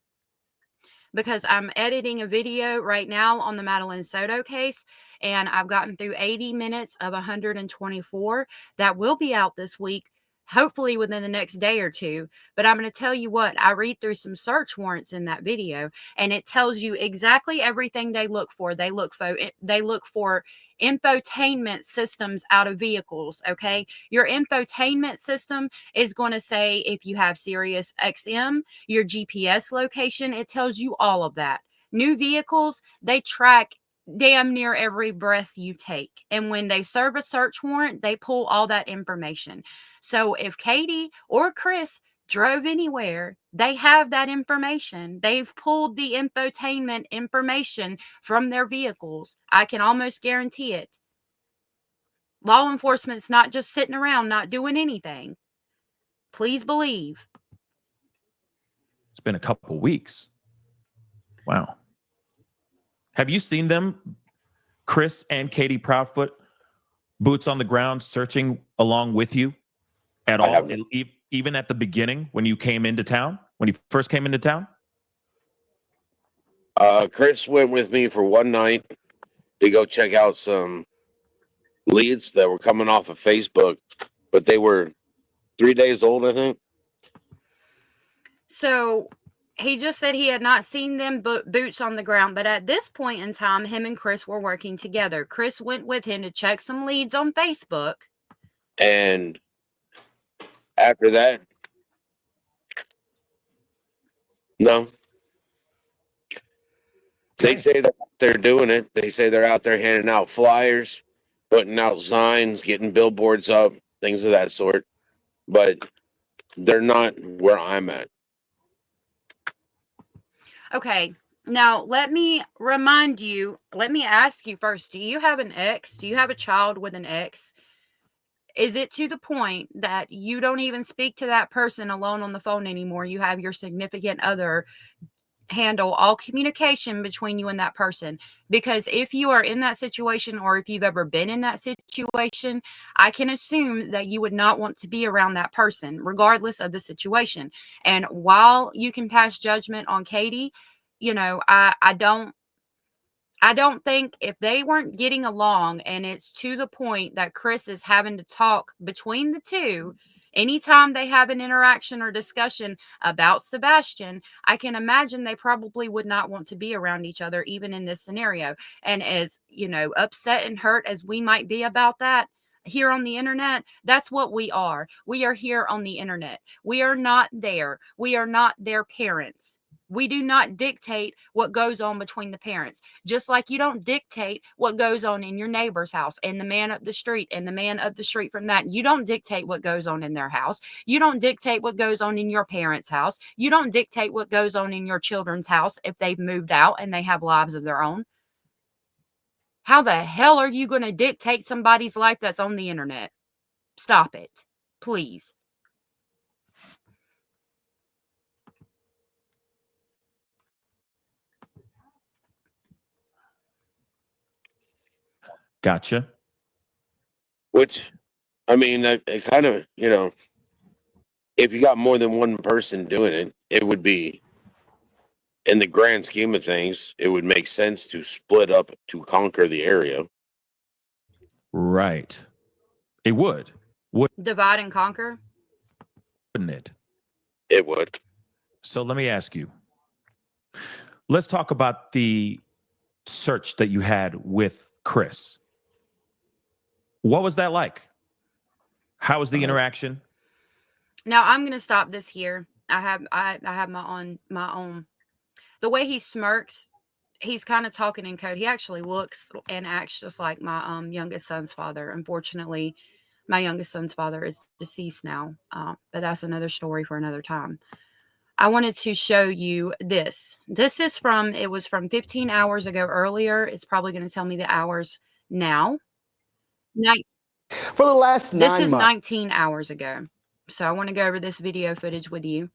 Because I'm editing a video right now on the Madeline Soto case, and I've gotten through 80 minutes of 124. That will be out this week. hopefully within the next day or two. But I'm going to tell you what, I read through some search warrants in that video, and it tells you exactly everything they look for. They look for infotainment systems out of vehicles. Okay. Your infotainment system is going to say if you have Sirius XM, your GPS location, it tells you all of that. New vehicles, they track damn near every breath you take. And when they serve a search warrant, they pull all that information. So if Katie or Chris drove anywhere, they have that information. They've pulled the infotainment information from their vehicles. I can almost guarantee it. Law enforcement's not just sitting around not doing anything. Please believe. It's been a couple weeks. Wow. Have you seen them, Chris and Katie Proudfoot, boots on the ground, searching along with you at all? Even at the beginning when you came into town, when you first came into town? Chris went with me for one night to go check out some leads that were coming off of Facebook, but they were 3 days old, I think. So he just said he had not seen them boots on the ground, but at this point in time, him and Chris were working together. Chris went with him to check some leads on Facebook. And after that, no. They say that they're doing it. They say they're out there handing out flyers, putting out signs, getting billboards up, things of that sort. But they're not where I'm at. Okay, now let me remind you, let me ask you first, do you have an ex? Do you have a child with an ex? Is it to the point that you don't even speak to that person alone on the phone anymore? You have your significant other handle all communication between you and that person? Because if you are in that situation, or if you've ever been in that situation, I can assume that you would not want to be around that person regardless of the situation. And while you can pass judgment on Katie, you know, I don't think, if they weren't getting along and it's to the point that Chris is having to talk between the two, anytime they have an interaction or discussion about Sebastian, I can imagine they probably would not want to be around each other, even in this scenario. And as, you know, upset and hurt as we might be about that here on the internet, that's what we are. We are here on the internet. We are not there. We are not their parents. We do not dictate what goes on between the parents. Just like you don't dictate what goes on in your neighbor's house and the man up the street and the man up the street from that. You don't dictate what goes on in their house. You don't dictate what goes on in your parents' house. You don't dictate what goes on in your children's house if they've moved out and they have lives of their own. How the hell are you going to dictate somebody's life that's on the internet? Stop it, please. Gotcha. Which, I mean, it kind of, you know, if you got more than one person doing it, it would be, in the grand scheme of things, it would make sense to split up to conquer the area. Right. It would. Divide and conquer? Wouldn't it? It would. So let me ask you. Let's talk about the search that you had with Chris. What was that like? How was the interaction? Now I'm going to stop this here. I have my own. The way he smirks, he's kind of talking in code. He actually looks and acts just like my youngest son's father. Unfortunately, my youngest son's father is deceased now, but that's another story for another time. I wanted to show you this. This is it was from 15 hours ago earlier. It's probably going to tell me the hours now. For the last 9 months. This is 19 hours ago. So I want to go over this video footage with you.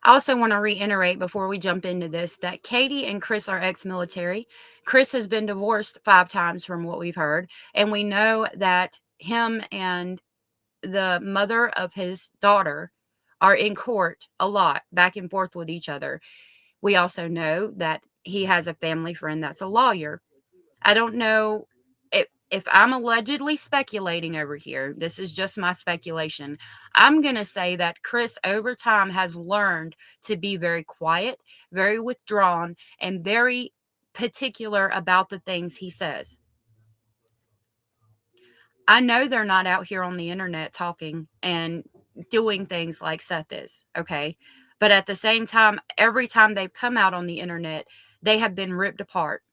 I also want to reiterate before we jump into this that Katie and Chris are ex-military. Chris has been divorced 5 times from what we've heard. And we know that him and the mother of his daughter are in court a lot, back and forth with each other. We also know that he has a family friend that's a lawyer. I don't know. if I'm allegedly speculating over here, this is just my speculation. I'm going to say that Chris over time has learned to be very quiet, very withdrawn, and very particular about the things he says. I know they're not out here on the internet talking and doing things like Seth is, okay? But at the same time, every time they've come out on the internet, they have been ripped apart.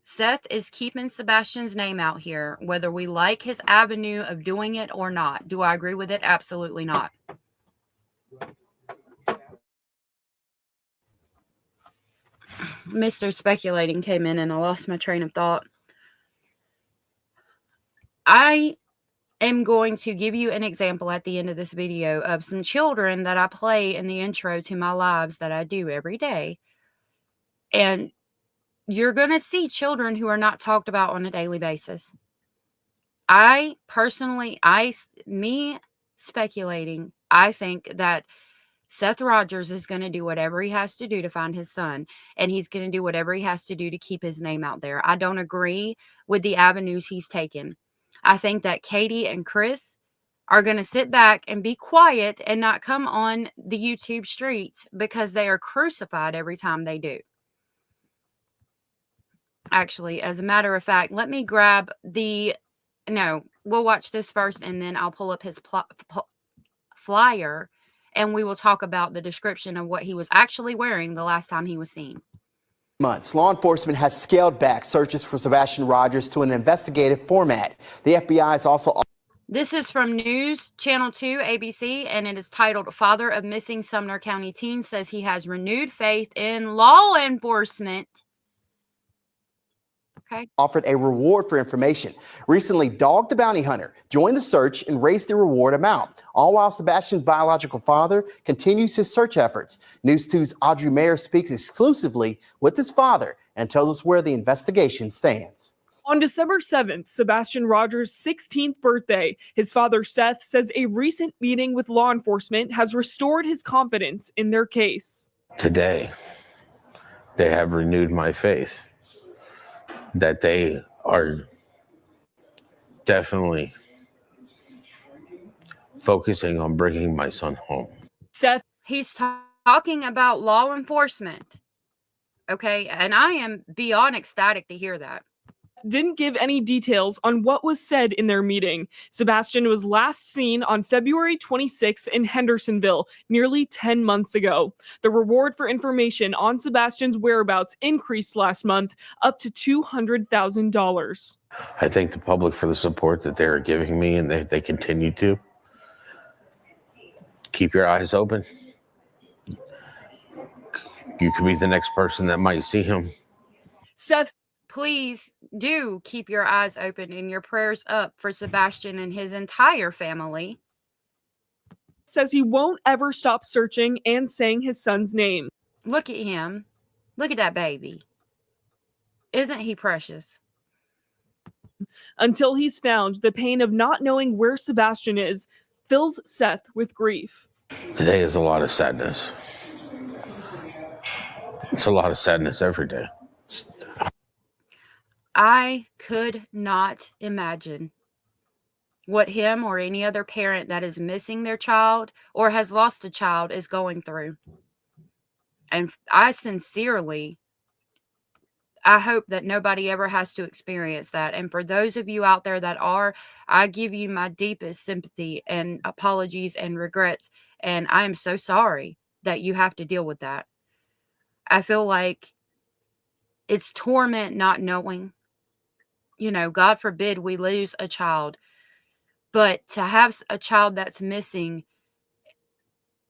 Seth is keeping Sebastian's name out here, whether we like his avenue of doing it or not. Do I agree with it? Absolutely not. Mr. Speculating came in and I lost my train of thought. I am going to give you an example at the end of this video of some children that I play in the intro to my lives that I do every day. And you're going to see children who are not talked about on a daily basis. I personally, me speculating, I think that Seth Rogers is going to do whatever he has to do to find his son, and he's going to do whatever he has to do to keep his name out there. I don't agree with the avenues he's taken. I think that Katie and Chris are going to sit back and be quiet and not come on the YouTube streets because they are crucified every time they do. Actually, as a matter of fact, let me grab no, we'll watch this first and then I'll pull up his flyer and we will talk about the description of what he was actually wearing the last time he was seen. Months, law enforcement has scaled back searches for Sebastian Rogers to an investigative format. The FBI is also... This is from News Channel 2, ABC, and it is titled, Father of Missing Sumner County Teen Says He Has Renewed Faith in Law Enforcement. Okay. Offered a reward for information. Recently, Dog the Bounty Hunter joined the search and raised the reward amount, all while Sebastian's biological father continues his search efforts. News 2's Audrey Mayer speaks exclusively with his father and tells us where the investigation stands. On December 7th, Sebastian Rogers' 16th birthday, his father Seth says a recent meeting with law enforcement has restored his confidence in their case. Today, they have renewed my faith that they are definitely focusing on bringing my son home. Seth, he's talking about law enforcement. Okay, and I am beyond ecstatic to hear that. Didn't give any details on what was said in their meeting. Sebastian was last seen on February 26th in Hendersonville, nearly 10 months ago. The reward for information on Sebastian's whereabouts increased last month up to $200,000. I thank the public for the support that they're giving me, and they continue to. Keep your eyes open. You could be the next person that might see him. Seth, please do keep your eyes open and your prayers up for Sebastian and his entire family. Says he won't ever stop searching and saying his son's name. Look at him. Look at that baby. Isn't he precious? Until he's found, the pain of not knowing where Sebastian is fills Seth with grief. Today is a lot of sadness. It's a lot of sadness every day. I could not imagine what him or any other parent that is missing their child or has lost a child is going through. And I hope that nobody ever has to experience that. And for those of you out there that are, I give you my deepest sympathy and apologies and regrets. And I am so sorry that you have to deal with that. I feel like it's torment not knowing. You know, God forbid we lose a child. But to have a child that's missing,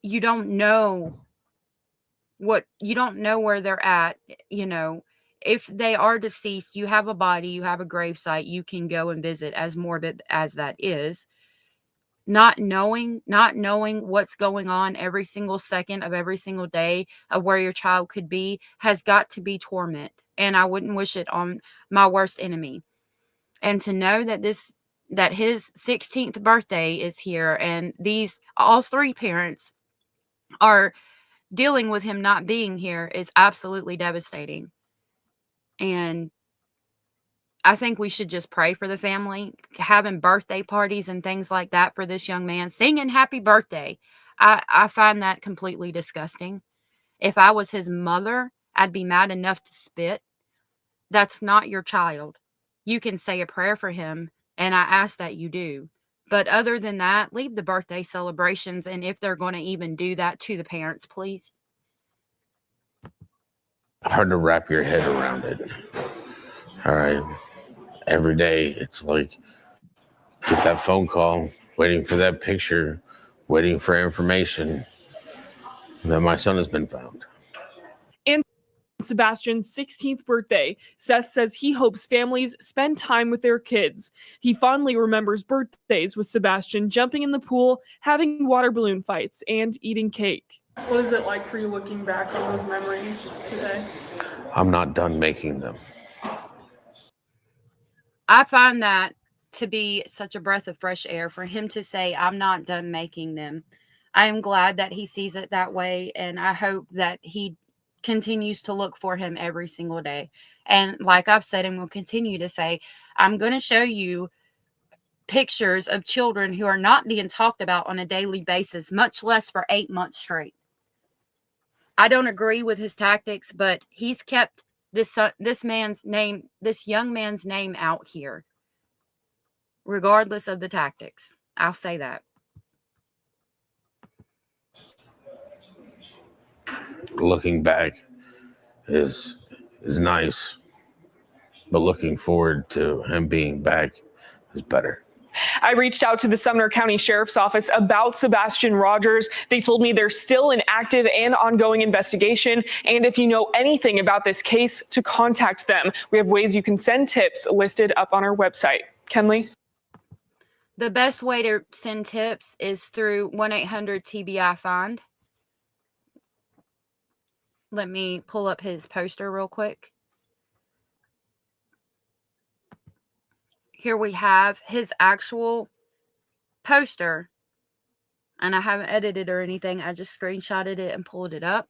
you don't know where they're at. You know, if they are deceased, you have a body, you have a gravesite, you can go and visit, as morbid as that is. Not knowing what's going on every single second of every single day of where your child could be has got to be torment. And I wouldn't wish it on my worst enemy. And to know that his 16th birthday is here and all three parents are dealing with him not being here is absolutely devastating. And I think we should just pray for the family, having birthday parties and things like that for this young man, singing happy birthday. I find that completely disgusting. If I was his mother, I'd be mad enough to spit. That's not your child. You can say a prayer for him, and I ask that you do. But other than that, leave the birthday celebrations, and if they're going to even do that, to the parents, please. Hard to wrap your head around it. All right. Every day, it's like, get that phone call, waiting for that picture, waiting for information that my son has been found. And Sebastian's 16th birthday, Seth says he hopes families spend time with their kids. He fondly remembers birthdays with Sebastian jumping in the pool, having water balloon fights, and eating cake. What is it like for you looking back on those memories today? I'm not done making them. I find that to be such a breath of fresh air for him to say, I'm not done making them. I am glad that he sees it that way, and I hope that he continues to look for him every single day. And like I've said and will continue to say, I'm going to show you pictures of children who are not being talked about on a daily basis, much less for 8 months straight. I don't agree with his tactics, but he's kept this young man's name out here, regardless of the tactics. I'll say that. Looking back is nice, but looking forward to him being back is better. I reached out to the Sumner County Sheriff's Office about Sebastian Rogers. They told me there's still an active and ongoing investigation, and if you know anything about this case, to contact them. We have ways you can send tips listed up on our website. Kenley? The best way to send tips is through 1-800-TBI-FIND. Let me pull up his poster real quick. Here we have his actual poster, and I haven't edited or anything. I just screenshotted it and pulled it up.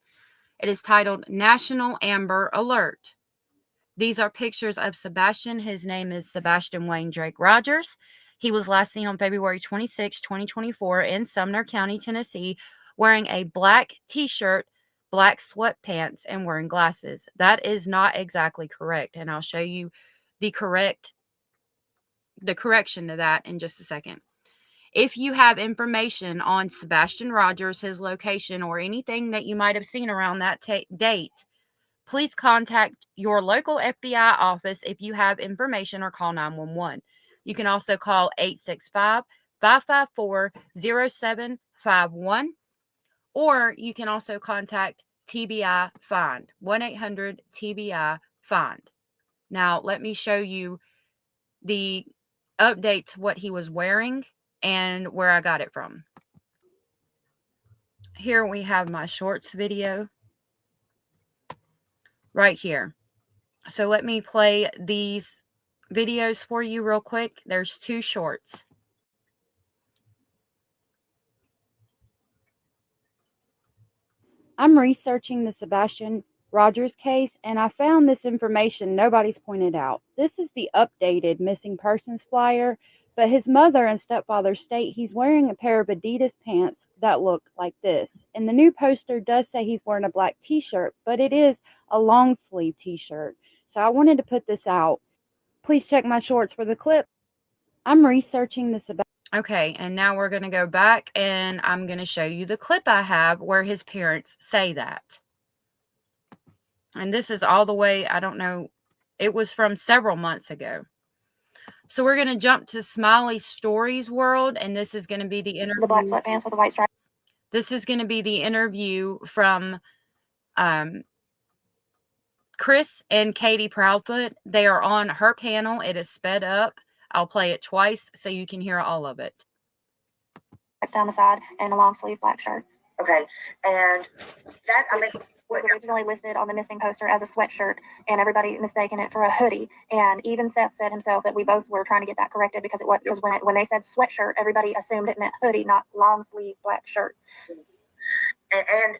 It is titled National Amber Alert. These are pictures of Sebastian. His name is Sebastian Wayne Drake Rogers. He was last seen on February 26, 2024 in Sumner County, Tennessee, wearing a black t-shirt, black sweatpants, and wearing glasses. That is not exactly correct, and I'll show you the correction to that in just a second. If you have information on Sebastian Rogers, his location, or anything that you might have seen around that date, please contact your local FBI office if you have information, or call 911. You can also call 865-554-0751, or you can also contact TBI Find, 1-800-TBI-FIND. Now, let me show you the update to what he was wearing and where I got it from. Here we have my shorts video right here. So let me play these videos for you real quick. There's 2 shorts. I'm researching the Sebastian Rogers case, and I found this information nobody's pointed out. This is the updated missing persons flyer, but his mother and stepfather state he's wearing a pair of Adidas pants that look like this. And the new poster does say he's wearing a black t-shirt, but it is a long sleeve t-shirt. So I wanted to put this out. Please check my shorts for the clip. I'm researching this about. Okay, and now we're going to go back, and I'm going to show you the clip I have where his parents say that. And this is all the way, I don't know, it was from several months ago. So we're going to jump to Smiley Stories World, and this is going to be the interview. The black sweatpants with the white stripe. This is going to be the interview from Chris and Katie Proudfoot. They are on her panel. It is sped up. I'll play it twice so you can hear all of it. Down the side and a long sleeve black shirt. Okay, and that, I mean, Was originally listed on the missing poster as a sweatshirt, and everybody mistaken it for a hoodie. And even Seth said himself that we both were trying to get that corrected because when they said sweatshirt, everybody assumed it meant hoodie, not long sleeve black shirt. And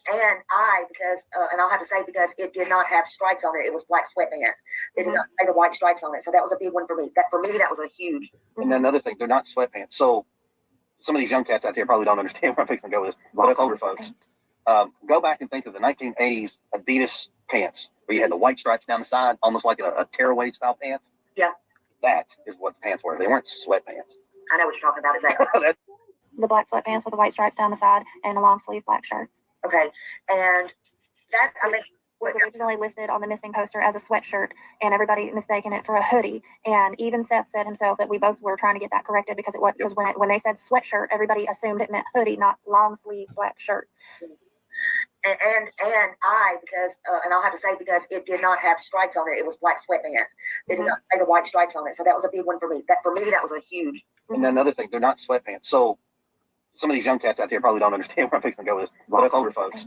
I, because, and I'll have to say, because it did not have stripes on it, it was black sweatpants. It did not have the white stripes on it. So that was a big one for me. That was a huge. And then another thing, they're not sweatpants. So some of these young cats out there probably don't understand where I'm fixing to go with this, but us older folks, go back and think of the 1980s Adidas pants where you had the white stripes down the side, almost like a tearaway style pants. Yeah. That is what the pants were. They weren't sweatpants. I know what you're talking about. Is that The black sweatpants with the white stripes down the side and a long sleeve black shirt. okay? And that, I mean, Was originally listed on the missing poster as a sweatshirt, and everybody mistaken it for a hoodie. And even Seth said himself that we both were trying to get that corrected because it was, because when they said sweatshirt, everybody assumed it meant hoodie, not long sleeve black shirt. and I, because, and I'll have to say, because it did not have stripes on it, it was black sweatpants. It did not have the white stripes on it. So that was a big one for me. That was a huge. And then another thing, they're not sweatpants. So some of these young cats out there probably don't understand where I'm fixing to go with this, but us older folks,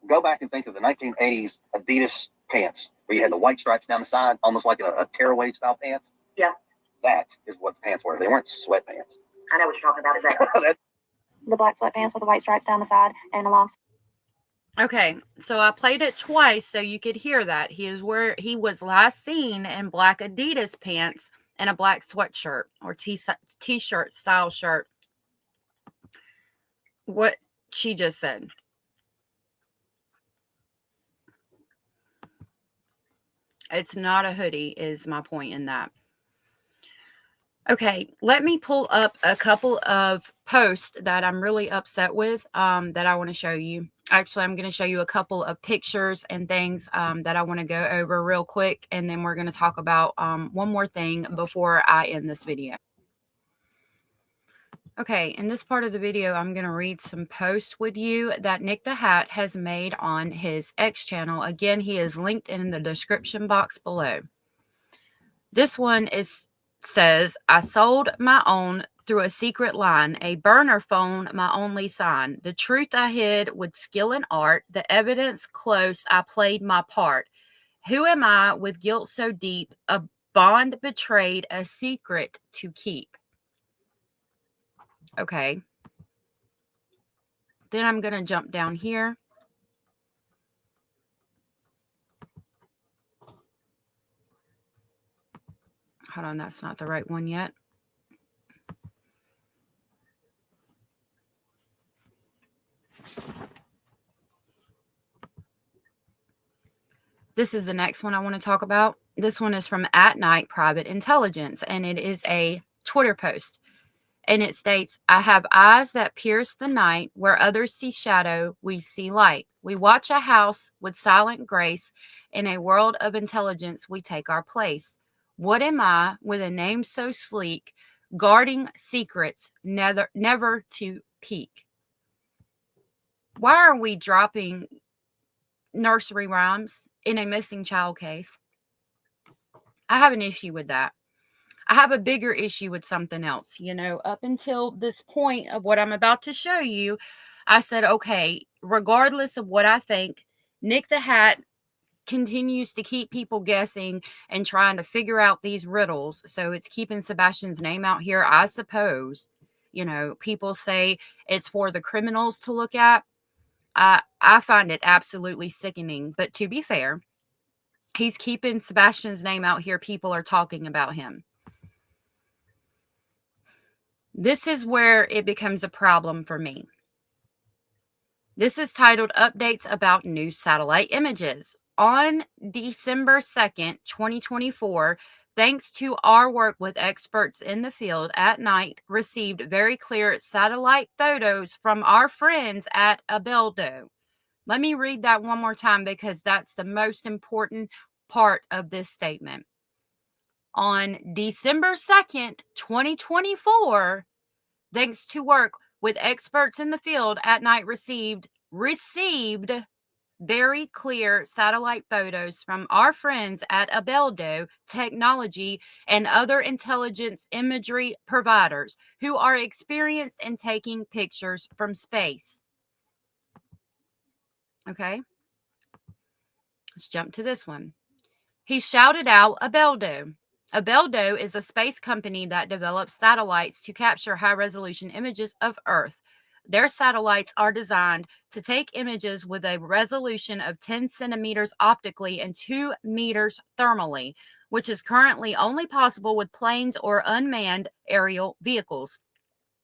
go back and think of the 1980s Adidas pants where you had the white stripes down the side, almost like a tearaway style pants. Yeah. That is what the pants were. They weren't sweatpants. I know what you're talking about. Is that The black sweatpants with the white stripes down the side and a long. Okay, so I played it twice so you could hear that. He was last seen in black Adidas pants and a black sweatshirt or t-shirt style shirt. What she just said. It's not a hoodie is my point in that. Okay, let me pull up a couple of posts that I'm really upset with that I want to show you. Actually, I'm going to show you a couple of pictures and things that I want to go over real quick. And then we're going to talk about one more thing before I end this video. Okay, in this part of the video, I'm going to read some posts with you that Nick the Hat has made on his X channel. Again, he is linked in the description box below. This one says, I sold my own through a secret line, a burner phone, my only sign. The truth I hid with skill and art, the evidence close, I played my part. Who am I with guilt so deep, a bond betrayed, a secret to keep? Okay. Then I'm going to jump down here. Hold on, that's not the right one yet. This is the next one I want to talk about. This one is from AtNight Private Intelligence, and it is a Twitter post. And it states, I have eyes that pierce the night. Where others see shadow, we see light. We watch a house with silent grace. In a world of intelligence, we take our place. What am I with a name so sleek, guarding secrets, never to peek? Why are we dropping nursery rhymes in a missing child case? I have an issue with that. I have a bigger issue with something else. You know, up until this point of what I'm about to show you, I said, okay, regardless of what I think, Nick the Hat continues to keep people guessing and trying to figure out these riddles. So it's keeping Sebastian's name out here, I suppose. You know, people say it's for the criminals to look at. I find it absolutely sickening. But to be fair, he's keeping Sebastian's name out here. People are talking about him. This is where it becomes a problem for me. This is titled Updates About New Satellite Images. On December 2nd, 2024, thanks to our work with experts in the field, AtNight received very clear satellite photos from our friends at Abeldo. Let me read that one more time because that's the most important part of this statement. On December 2nd, 2024, thanks to work with experts in the field, AtNight received very clear satellite photos from our friends at Abeldo Technology and other intelligence imagery providers who are experienced in taking pictures from space. Okay, let's jump to this one. He shouted out Abeldo. Abeldo is a space company that develops satellites to capture high-resolution images of Earth. Their satellites are designed to take images with a resolution of 10 centimeters optically and 2 meters thermally, which is currently only possible with planes or unmanned aerial vehicles.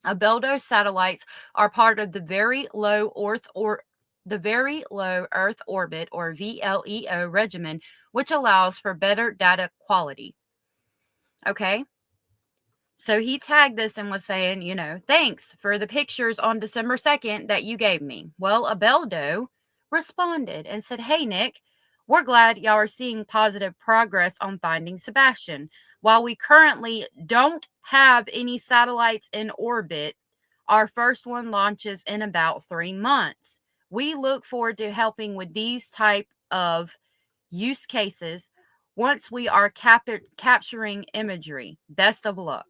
Abeldo satellites are part of the Very Low Earth Orbit, or VLEO regimen, which allows for better data quality. Okay? So he tagged this and was saying, thanks for the pictures on December 2nd that you gave me. Well, Abeldo responded and said, hey, Nick, we're glad y'all are seeing positive progress on finding Sebastian. While we currently don't have any satellites in orbit, our first one launches in about 3 months. We look forward to helping with these type of use cases once we are capturing imagery. Best of luck.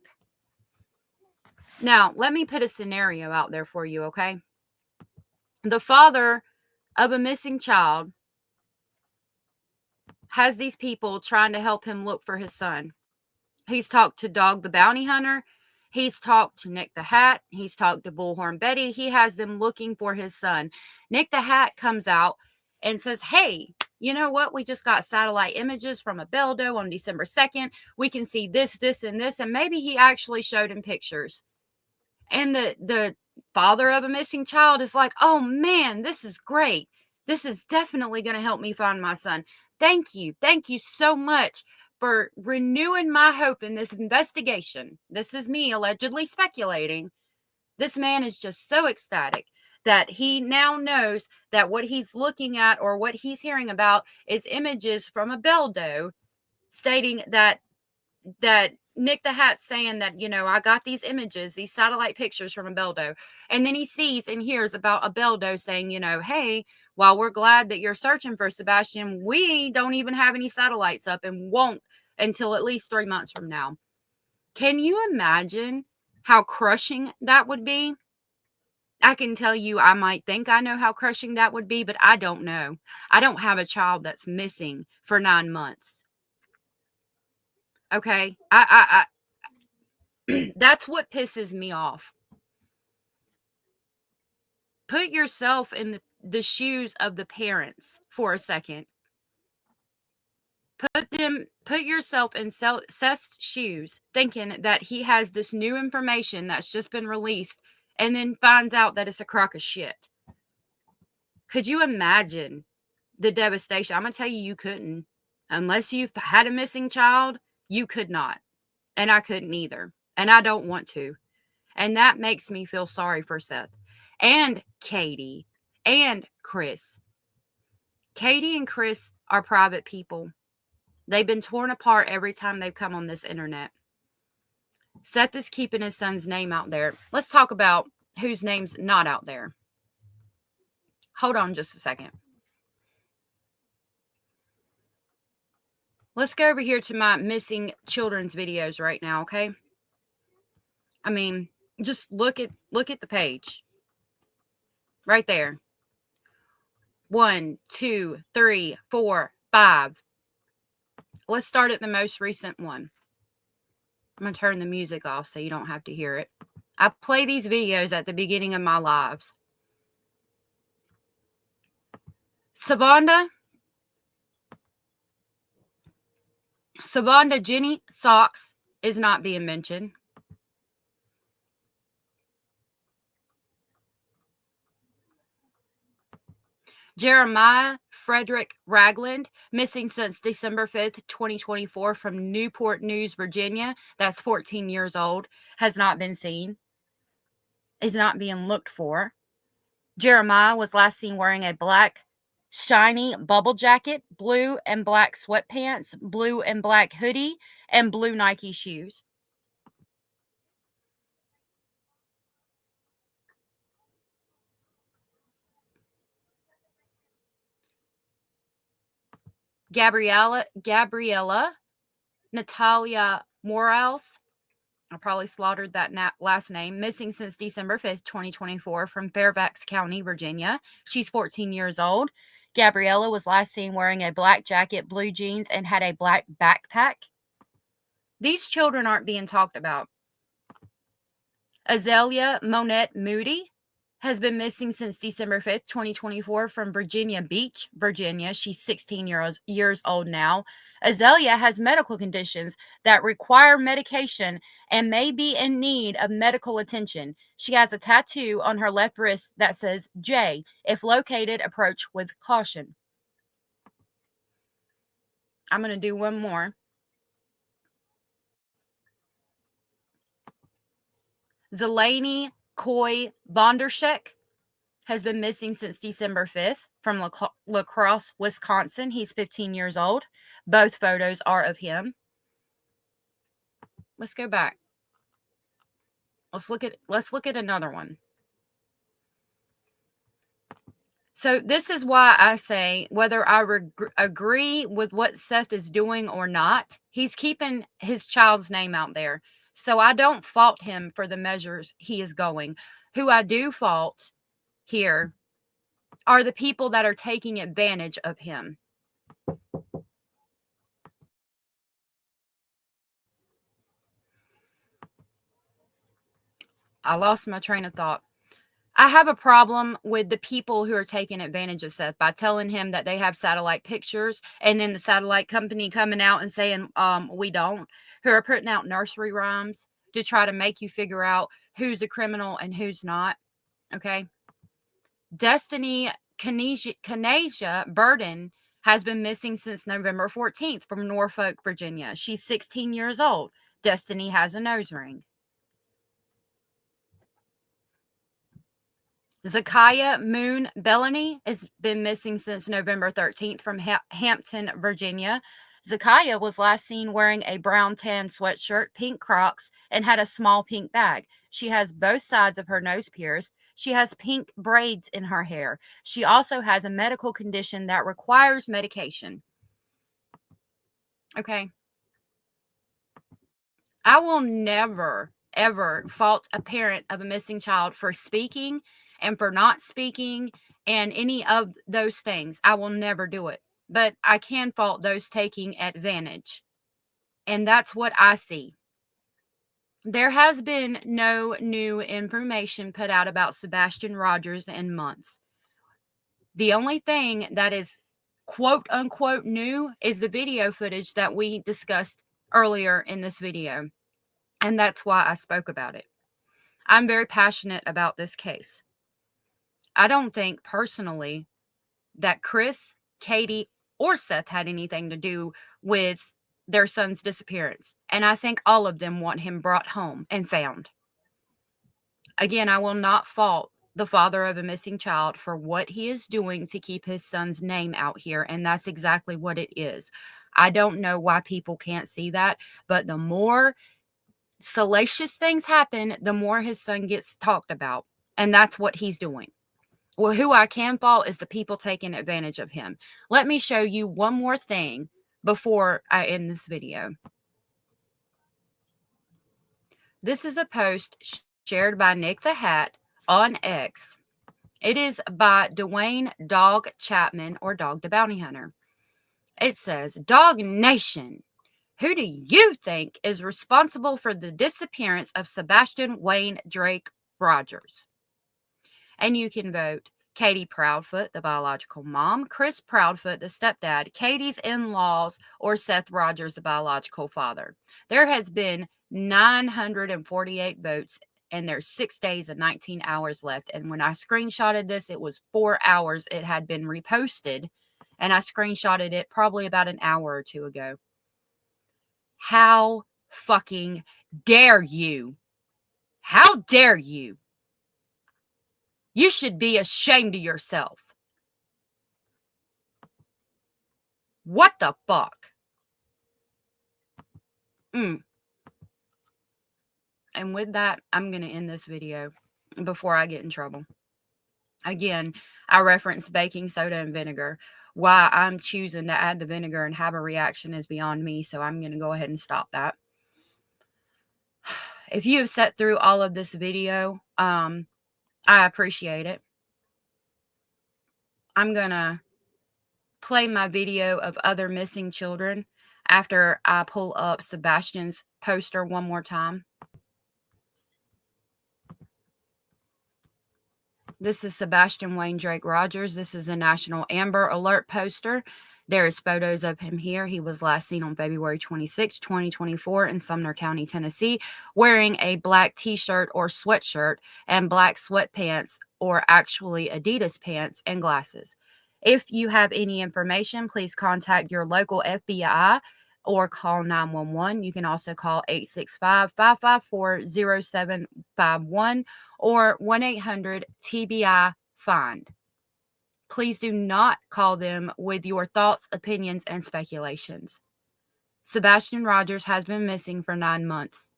Now, let me put a scenario out there for you, okay? The father of a missing child has these people trying to help him look for his son. He's talked to Dog the Bounty Hunter. He's talked to Nick the Hat. He's talked to Bullhorn Betty. He has them looking for his son. Nick the Hat comes out and says, hey, you know what? We just got satellite images from Abeldo on December 2nd. We can see this, this, and this. And maybe he actually showed him pictures. And the father of a missing child is like, oh, man, this is great. This is definitely going to help me find my son. Thank you. Thank you so much for renewing my hope in this investigation. This is me allegedly speculating. This man is just so ecstatic that he now knows that what he's looking at or what he's hearing about is images from Abeldo stating that Nick the Hat's saying that, I got these images, these satellite pictures from Abeldo. And then he sees and hears about Abeldo saying, hey, while we're glad that you're searching for Sebastian, we don't even have any satellites up and won't until at least 3 months from now. Can you imagine how crushing that would be? I can tell you, I might think I know how crushing that would be, but I don't know. I don't have a child that's missing for 9 months. Okay, I that's what pisses me off. Put yourself in the shoes of the parents for a second. Put yourself in Seth's shoes, thinking that he has this new information that's just been released, and then finds out that it's a crock of shit. Could you imagine the devastation? I'm gonna tell you, you couldn't. Unless you've had a missing child, you could not. And I couldn't either. And I don't want to. And that makes me feel sorry for Seth and Katie and Chris. Katie and Chris are private people. They've been torn apart every time they've come on this internet. Seth is keeping his son's name out there. Let's talk about whose name's not out there. Hold on just a second. Let's go over here to my missing children's videos right now, okay? I mean, just look at the page. Right there. 1, 2, 3, 4, 5. Let's start at the most recent one. I'm going to turn the music off so you don't have to hear it. I play these videos at the beginning of my lives. Savanda Jenny Socks is not being mentioned. Jeremiah Frederick Ragland, missing since December 5th, 2024 from Newport News, Virginia. That's 14 years old. Has not been seen. Is not being looked for. Jeremiah was last seen wearing a black shiny bubble jacket, blue and black sweatpants, blue and black hoodie, and blue Nike shoes. Gabriella Natalia Morales, I probably slaughtered that last name, missing since December 5th, 2024 from Fairfax County, Virginia. She's 14 years old. Gabriella was last seen wearing a black jacket, blue jeans, and had a black backpack. These children aren't being talked about. Azalea Monette Moody has been missing since December 5th, 2024 from Virginia Beach, Virginia. She's 16 years old now. Azalea has medical conditions that require medication and may be in need of medical attention. She has a tattoo on her left wrist that says J. If located, approach with caution. I'm going to do one more. Zelani Coy Bondershek has been missing since December 5th from La Crosse, Wisconsin. He's 15 years old. Both photos are of him. Let's go back. Let's look at another one. So this is why I say, whether I agree with what Seth is doing or not, he's keeping his child's name out there. So I don't fault him for the measures he is going. Who I do fault here are the people that are taking advantage of him. I lost my train of thought. I have a problem with the people who are taking advantage of Seth by telling him that they have satellite pictures, and then the satellite company coming out and saying, we don't, who are putting out nursery rhymes to try to make you figure out who's a criminal and who's not. Okay. Destiny Kanasia Burden has been missing since November 14th from Norfolk, Virginia. She's 16 years old. Destiny has a nose ring. Zakiah Moon Bellany has been missing since November 13th from Hampton, Virginia. Zakiah was last seen wearing a brown tan sweatshirt, pink Crocs, and had a small pink bag. She has both sides of her nose pierced. She has pink braids in her hair. She also has a medical condition that requires medication. Okay. I will never, ever fault a parent of a missing child for speaking and for not speaking and any of those things. I will never do it. But I can fault those taking advantage. And that's what I see. There has been no new information put out about Sebastian Rogers in months. The only thing that is quote unquote new is the video footage that we discussed earlier in this video. And that's why I spoke about it. I'm very passionate about this case. I don't think personally that Chris, Katie, or Seth had anything to do with their son's disappearance. And I think all of them want him brought home and found. Again, I will not fault the father of a missing child for what he is doing to keep his son's name out here. And that's exactly what it is. I don't know why people can't see that, but the more salacious things happen, the more his son gets talked about. And that's what he's doing. Well, who I can fault is the people taking advantage of him. Let me show you one more thing before I end this video. This is a post shared by Nick the Hat on X. It is by Duane Dog Chapman, or Dog the Bounty Hunter. It says, Dog Nation, who do you think is responsible for the disappearance of Sebastian Wayne Drake Rogers? And you can vote Katie Proudfoot, the biological mom, Chris Proudfoot, the stepdad, Katie's in-laws, or Seth Rogers, the biological father. There has been 948 votes, and there's 6 days and 19 hours left. And when I screenshotted this, it was 4 hours. It had been reposted, and I screenshotted it probably about an hour or two ago. How fucking dare you? How dare you? You should be ashamed of yourself. What the fuck? And with that, I'm going to end this video before I get in trouble. Again, I referenced baking soda and vinegar. Why I'm choosing to add the vinegar and have a reaction is beyond me, so I'm going to go ahead and stop that. If you have sat through all of this video, I appreciate it. I'm going to play my video of other missing children after I pull up Sebastian's poster one more time. This is Sebastian Wayne Drake Rogers. This is a National Amber Alert poster. There is photos of him here. He was last seen on February 26, 2024 in Sumner County, Tennessee, wearing a black t-shirt or sweatshirt and black sweatpants, or actually Adidas pants, and glasses. If you have any information, please contact your local FBI or call 911. You can also call 865-554-0751 or 1-800-TBI-FIND. Please do not call them with your thoughts, opinions, and speculations. Sebastian Rogers has been missing for 9 months.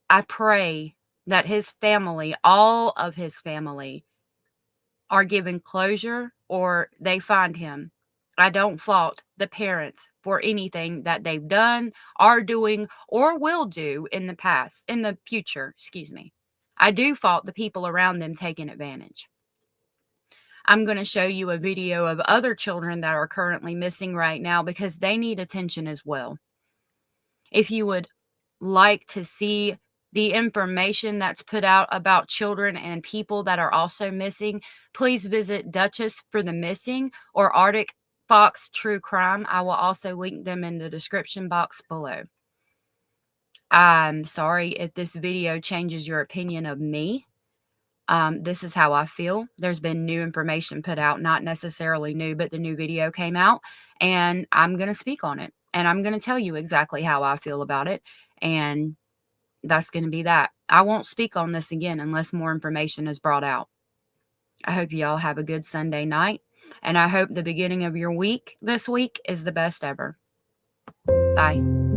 I pray that his family, all of his family, are given closure or they find him. I don't fault the parents for anything that they've done, are doing, or will do in the future, excuse me. I do fault the people around them taking advantage. I'm going to show you a video of other children that are currently missing right now because they need attention as well. If you would like to see the information that's put out about children and people that are also missing, please visit Dutchess for the Missing or Artic Fox True Crime. I will also link them in the description box below. I'm sorry if this video changes your opinion of me. This is how I feel. There's been new information put out, not necessarily new, but the new video came out, and I'm going to speak on it. And I'm going to tell you exactly how I feel about it. And that's going to be that. I won't speak on this again unless more information is brought out. I hope you all have a good Sunday night. And I hope the beginning of your week this week is the best ever. Bye.